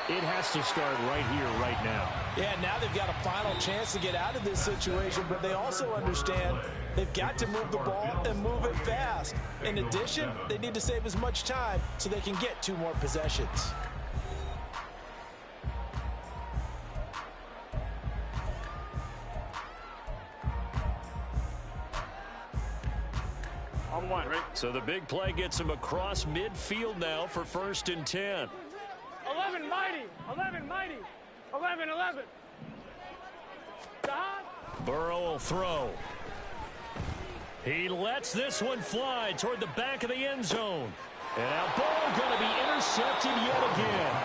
it has to start right here, right now. Yeah, now they've got a final chance to get out of this situation, but they also understand they've got to move the ball and move it fast. In addition, they need to save as much time so they can get 2 more possessions. On one, right? So the big play gets him across midfield now for first and 10. 11 mighty. 11 mighty. 11. Burrow will throw. He lets this one fly toward the back of the end zone. And now ball going to be intercepted yet again.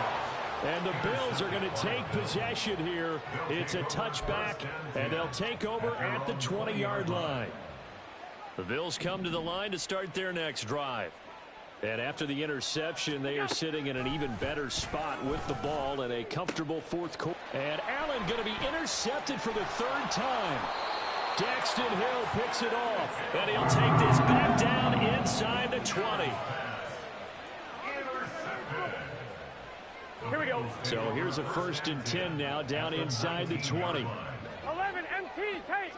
And the Bills are going to take possession here. It's a touchback, and they'll take over at the 20-yard line. The Bills come to the line to start their next drive. And after the interception, they are sitting in an even better spot with the ball in a comfortable fourth quarter. And Allen going to be intercepted for the third time. Daxton Hill picks it off, and he'll take this back down inside the 20. Here we go. So here's a 1st and 10 now down inside the 20. 11 MT, take.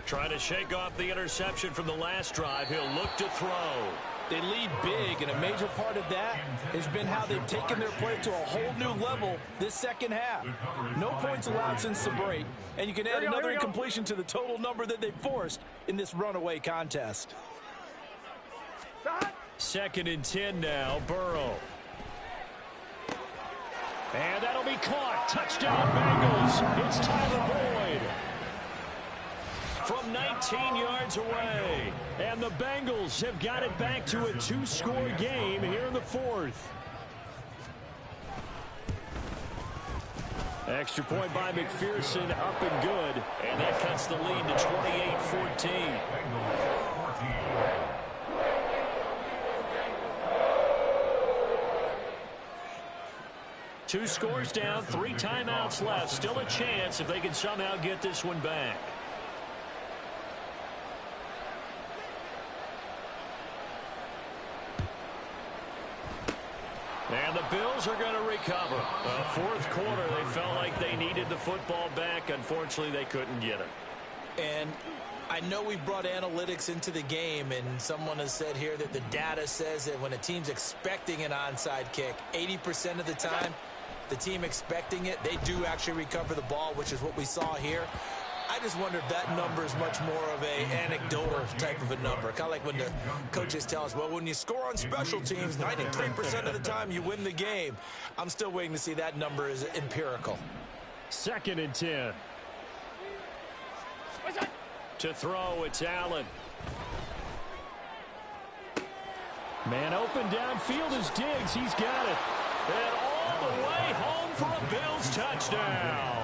Trying to shake off the interception from the last drive. He'll look to throw. They lead big, and a major part of that has been how they've taken their play to a whole new level this second half. No points allowed since the break, and you can add another incompletion to the total number that they forced in this runaway contest. 2nd and 10 now, Burrow. And that'll be caught. Touchdown, Bengals. It's Tyler Boyd. From 19 yards away. And the Bengals have got it back to a 2-score game here in the 4th. Extra point by McPherson, up and good. And that cuts the lead to 28-14. 2 scores down, 3 timeouts left. Still a chance if they can somehow get this one back. And the Bills are going to recover. Fourth quarter, they felt like they needed the football back. Unfortunately, they couldn't get it. And I know we brought analytics into the game, and someone has said here that the data says that when a team's expecting an onside kick, 80% of the time, the team expecting it, they do actually recover the ball, which is what we saw here. I just wonder if that number is much more of a anecdotal type of a number. Kind of like when the coaches tell us, well, when you score on special teams, 93% of the time you win the game. I'm still waiting to see that number is empirical. 2nd and 10. To throw, it's Allen. Man open downfield is Diggs. He's got it. And all the way home for a Bills touchdown.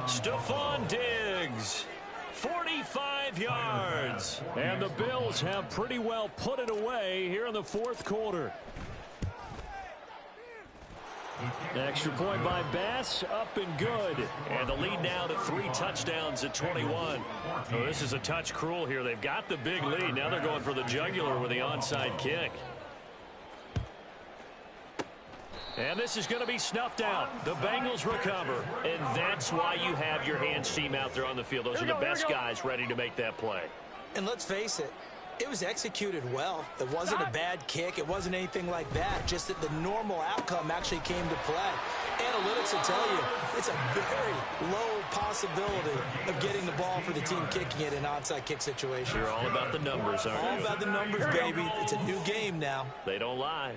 Stephon Diggs, 45 yards. And the Bills have pretty well put it away here in the fourth quarter. Extra point by Bass, up and good. And the lead now to 3 touchdowns at 21. Oh, this is a touch cruel here. They've got the big lead. Now they're going for the jugular with the onside kick. And this is going to be snuffed out. The Bengals recover. And that's why you have your hands team out there on the field. Those are the best guys ready to make that play. And let's face it, it was executed well. It wasn't a bad kick. It wasn't anything like that. Just that the normal outcome actually came to play. Analytics will tell you it's a very low possibility of getting the ball for the team kicking it in an onside kick situation. You're all about the numbers, aren't you? All about the numbers, baby. It's a new game now. They don't lie.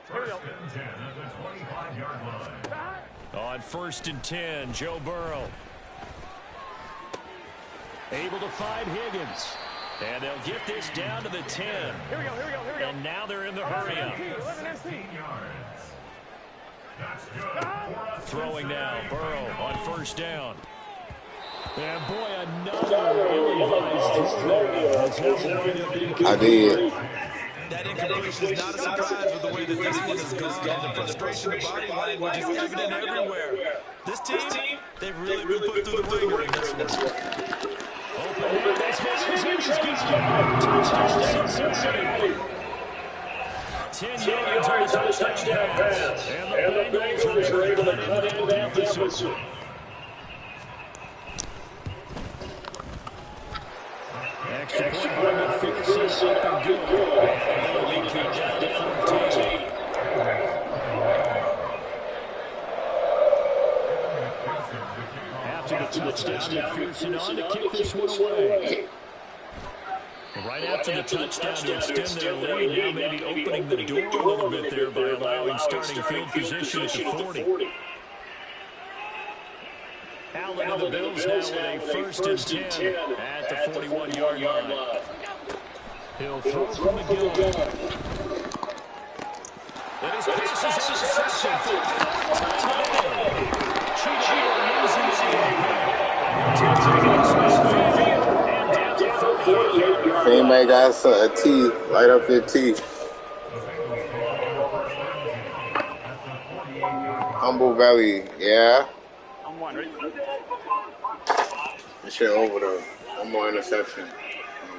First and 10 at the 25-yard line. On 1st and 10, Joe Burrow. Able to find Higgins. And they'll get this down to the 10. Here we go. And now they're in the hurry-up. 11 MC. That's good. Throwing now, Burrow on 1st down. And boy, another ill-advised throw. I did. That incompletion is not a surprise with the way that this one has gone, and the frustration of body language is evident everywhere. This team, they've really been put through the ringer in this one. Open man, that's Higgins gets down. Touchdown, Cincinnati. 10 yards on the touchdown pass. And the Bengals are able to cut into the deficit. Extra point by McPherson, up and good. And they keep down to 14. After the touchdown, McPherson on to kick this one away. Right after the touchdown to extend their lead, now maybe opening the door a little bit there by allowing starting field position at the 40. Allen of the Bills now with a first and 10 at the 41-yard line. He'll throw from the gun. And his pass is intercepted for the fourth time today. Cheetah losing the Anybody got a T, light up their T. Humble Valley, yeah. I'm one. This shit over though. One more interception.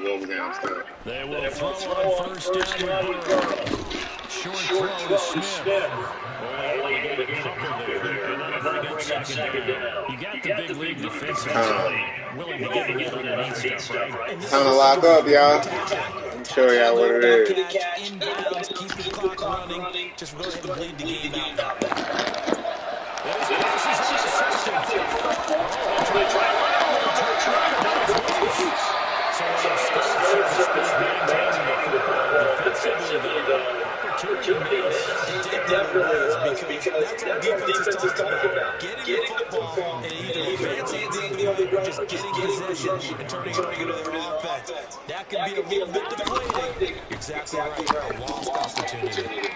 We'll be downstairs. They will throw on first down with Burrow. Short throw to Smith. Only able to get a couple there, and that'll bring up second down. You got the big league defensively willing to get it underneath stuff, right? Time to lock up, y'all. Let me show y'all what it is. Inbounds, keep the clock running. Just go ahead and bleed the game out that way. That's what defense is talking about. Getting the football and either advancing the other way or just getting possession and turning it into their offense. That can be a little bit deflating. Exactly right. A lost opportunity.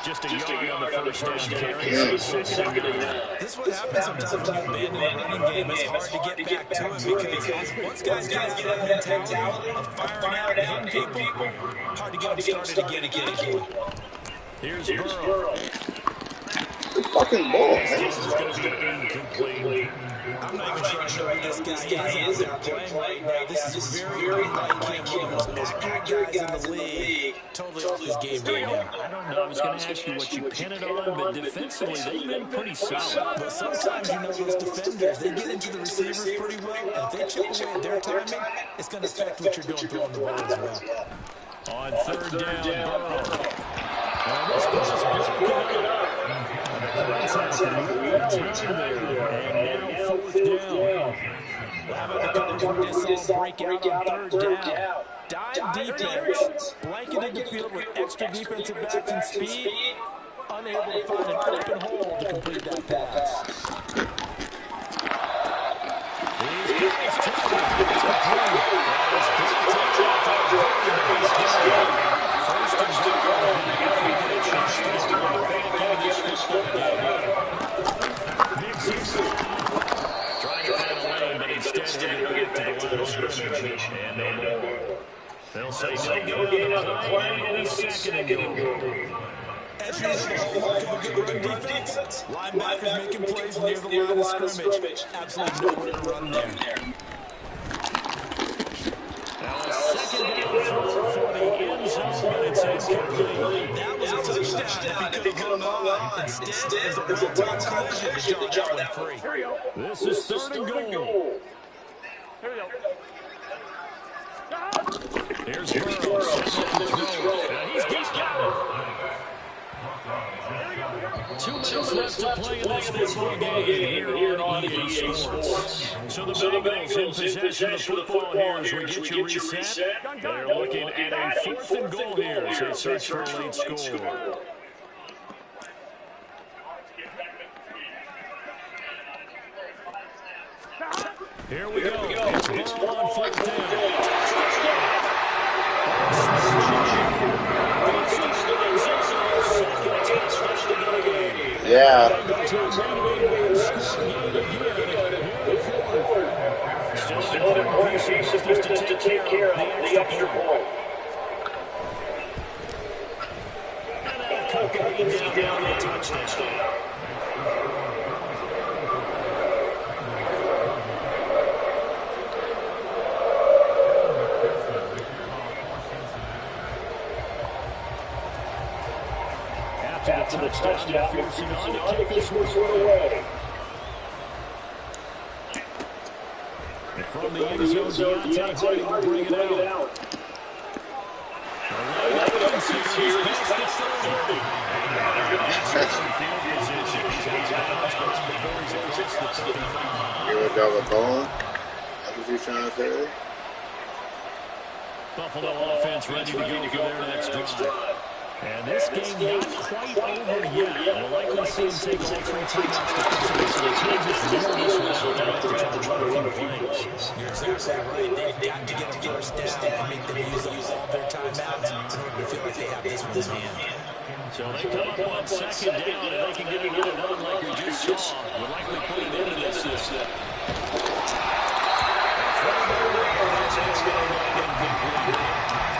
Just a yard on the first down carry. Second and down. This is what happens sometimes when you abandon the running game. It's hard to get back to it because once guys get out of that mentality of firing out and hitting people, hard to get them started again occasionally. Here's Burrow. Fucking ball, man. This is going to be incomplete. I'm not even sure who this guy is out there playing right now. This is very unlike him. One of the most accurate guys in the league. Totally off his game right now. I don't know. I was going to ask you what you pin it on, but defensively, they've been pretty solid. But sometimes, you know, those defenders, they get into the receivers pretty well. And if they chip away at their timing, it's going to affect what you're doing throwing the ball as well. On third down, Burrow. And this pass broken up. That's happening. And now fourth down. How about the coverage for this all breakout on third down? Dime defense, blanketed the field with extra defensive backs and speed, unable to find an open hole to complete that pass. Trying to find a lane, but instead he'll get back to the line of scrimmage and no more. They'll say no gain on the play, and it'll be second and goal. As usual, a good run defense. Linebackers making plays near the line of scrimmage. Absolutely nowhere to run there. Now a second down throw for the end zone, but it's incomplete. That was a touchdown if he could have hung on. Instead, there's a one-time collision to jar that one free. This is third and goal. Here we go. Here's Burrow, set up the throw. And he's got it. 2 minutes left to play in this football game here on EA Sports. So the Bengals in possession of football here as we get you reset. They're looking at a fourth and goal here as they search for a lead score. Here we go. It's Burrow on fourth down. Yeah. Still an important piece just to take care of the extra point. And a down the touchdown. To the touchdown, forcing on to kick this one away. And from the end zone, Deontay Hardy will bring it out. Give a double bone. That's what you're trying to say? Buffalo offense ready to go for their next drive. And this game not quite over yet. We'll likely see him take all 3 timeouts defensively, so they can't just narrow this one out. They have to try to run a few plays. You're exactly right. They've got to get a first down and make them use all their timeouts in order to feel like they have this one in hand. So they come up on second down, and they can get another one like we just saw. We'll likely put it into this. Well,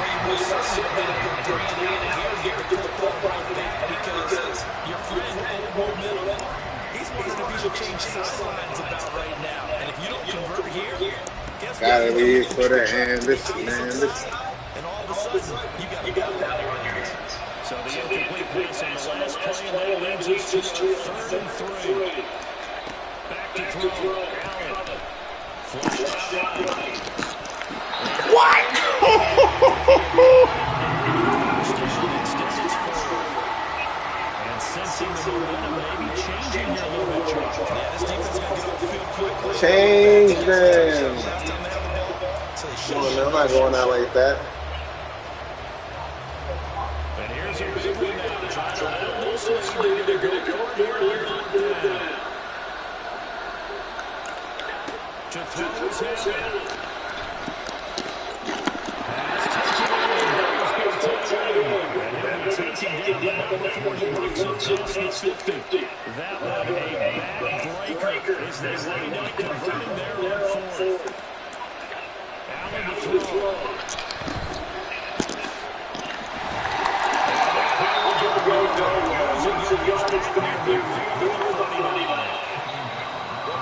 you must certainly have been able to bring it out and get to the ball like that because your friend, Old Middle, he's wondering if he should change sidelines about right now. And if you don't convert here, guess what? Gotta be for the hand. Listen, man. Listen. And all of a sudden, you got out of hands. So the incomplete pass on the last play, and that leads us to 3rd and 3. Back to throw. Allen. Flash out right. What? And sensing the momentum, maybe changing here a little bit, Josh. Yeah, this defense is going to get off the field quickly. Change them. Come on, man, I'm not going out like that. And here's a big one now. Trying to hold this lead. They're going to go for it here on 4th down. To throw his head. That one a bad breaker as they wind up converting there on 4th. Allen to throw.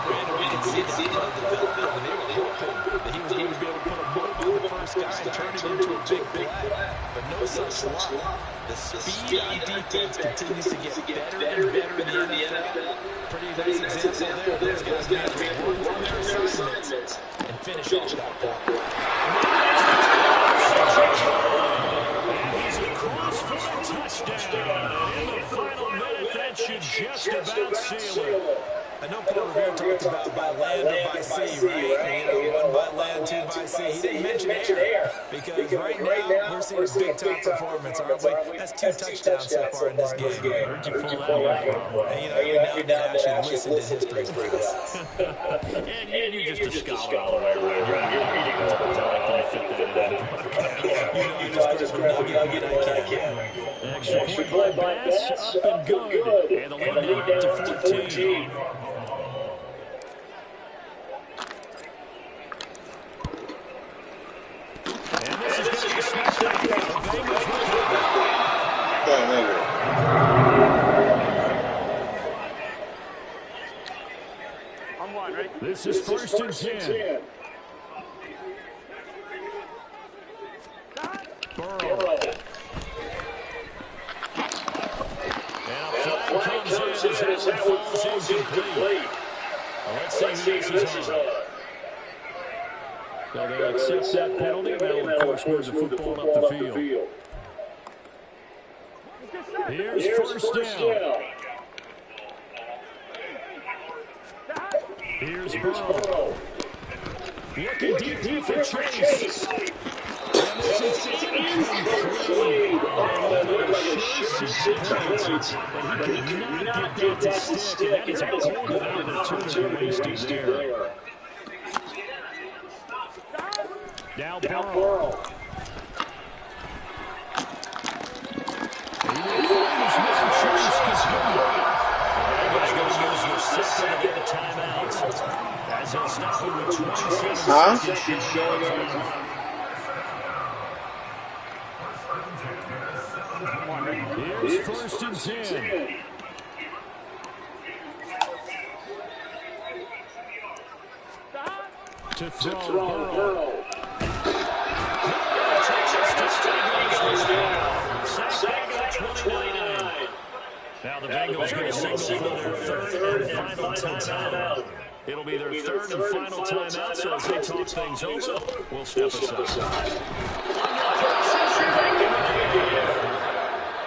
Brandon, we can see that development when they were hoping that he was going to be able to put a move on the first guy and turn it into a big play. But no such luck. The speed on defense continues to get better and better in the NFL. Pretty nice example there. Those guys got to run from their assignments and finish off that ball. And he's across for a touchdown. And in the final minute, that should just about seal it. I know Paul Revere talked about by land or by sea, right? You know, 1 by land, 2 by sea. He didn't mention air because right now we're seeing a big-time performance, aren't we? That's 2 touchdowns so far in this game. Where'd you pull that one from? And, you know, every now and then actually listen to history class. And you're just a scholar all the way around. You're reading it. I like when you fit that in. You know, I just grab a nugget I can. Extra point by Bass, up and good. And the lead now up to 14. And this is going to be smacked up. The Bengals recover. I'm one, right? This is 1st and 10. Burrow. And a flag comes in as Howard falls incomplete. Well, let's see who this is on. So they'll accept that penalty, and that'll, of course, move the football up the field. Here's 1st down. Here's Burrow. Looking deep here for Chase. And this is incomplete. But he could not get that to stick, and that is a golden opportunity wasted there. Now Burrow. He will find his man Chase Castillo. He's going to use the second of their timeouts as he'll stop him with 27 seconds showing up. Here's 1st and 10. To throw Burrow. Now the Bengals going to signal for their 3rd and final timeout. It'll be their 3rd and final timeout, so as they talk things over, we'll step aside.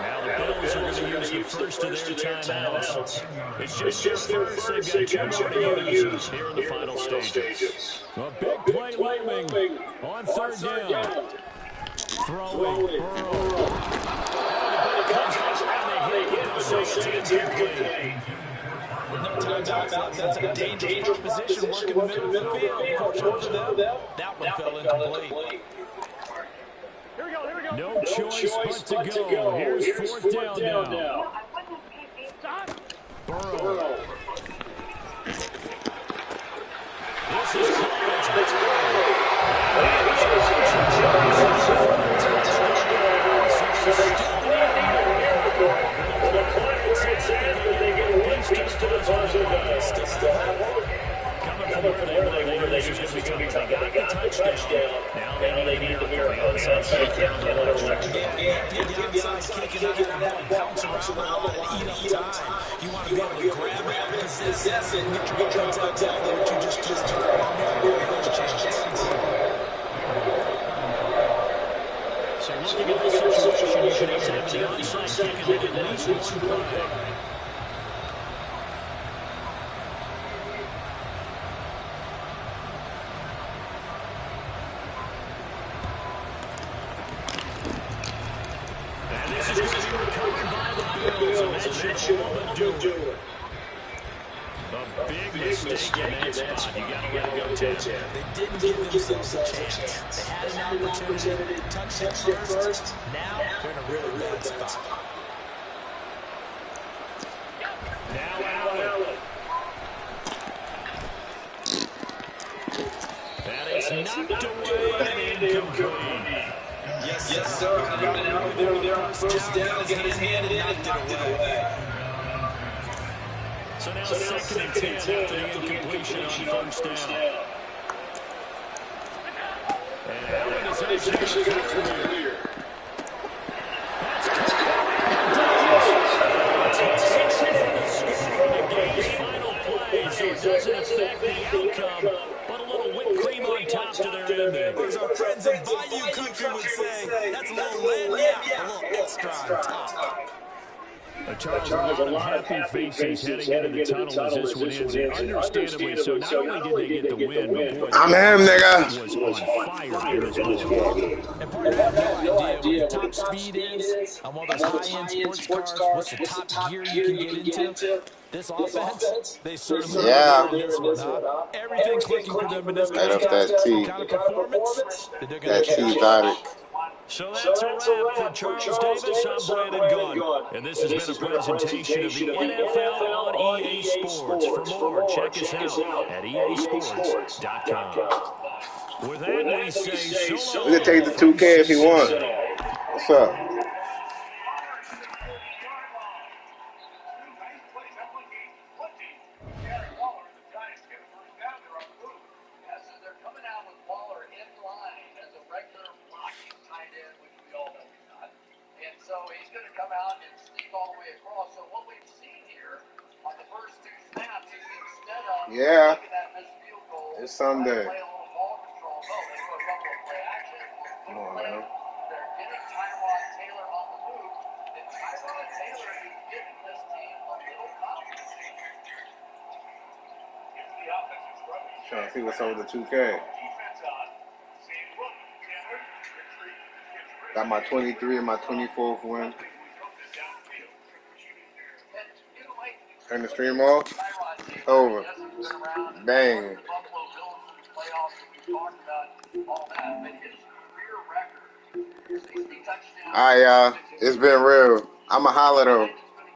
Now the Bills are going to use the first of their timeouts. It's just their first. They've got 2 more to use here in the final stages. A big play looming on 3rd down. Throwing Burrow. No timeouts left. That's a dangerous proposition working the middle of the field. Fortunately for them, that one fell incomplete. Here we go. No choice but to go. Here's fourth down now. Burrow. This is coming from where they were, they knew this was going to be tough. They got the touchdown. Now they need a miracle. The onside kick down the onside kick and not have the ball bounce around a lot and eat up time. You want to be able to grab that, possess it, and get your offense out there that you just those chances. So looking at this situation, you should have the onside kick and make at least one play. Mistake in that spot. You got to let it go, Tim. They didn't give themselves a chance. They had an opportunity to touch it first. Now they're in a really bad spot. Now Allen. And it's knocked away and incomplete. Yes, sir. They were there on first down. Got his hand and knocked it away. So now second and 10 after the incompletion on first down. And Allen is actually clear. That's the game's final play, so it doesn't affect the outcome, but a little whipped cream on top to their ending. Or as our friends in Bayou Country would say, that's a little lagniappe, a little extra on top. Charles, a lot of happy faces heading into the tunnel as this one ends, and understandably so. Not only did they get the win, but boy, I'm him, nigga. Was on fire in this ball game. And part of that, no idea what the top speed is on one of those high-end sports cars. What's the top gear you can get into? This offense, they certainly yeah. This one, huh? Everything clicking for them in this right up that T. kind of performance that they're going that to T exotic. So that's a wrap for Charles Davis. I'm Brandon Gunn. And this has been a presentation of the NFL on EA Sports. For more, check us out at easports.com. With that, we say so long. We can take the 2K if you want. What's up? Yeah, it's Sunday. Come on, man. Trying to see what's up with the 2K. Got my 23 and my 24th win. Turn the stream off. Over. Bang. Alright, y'all. It's been real. I'ma holler though.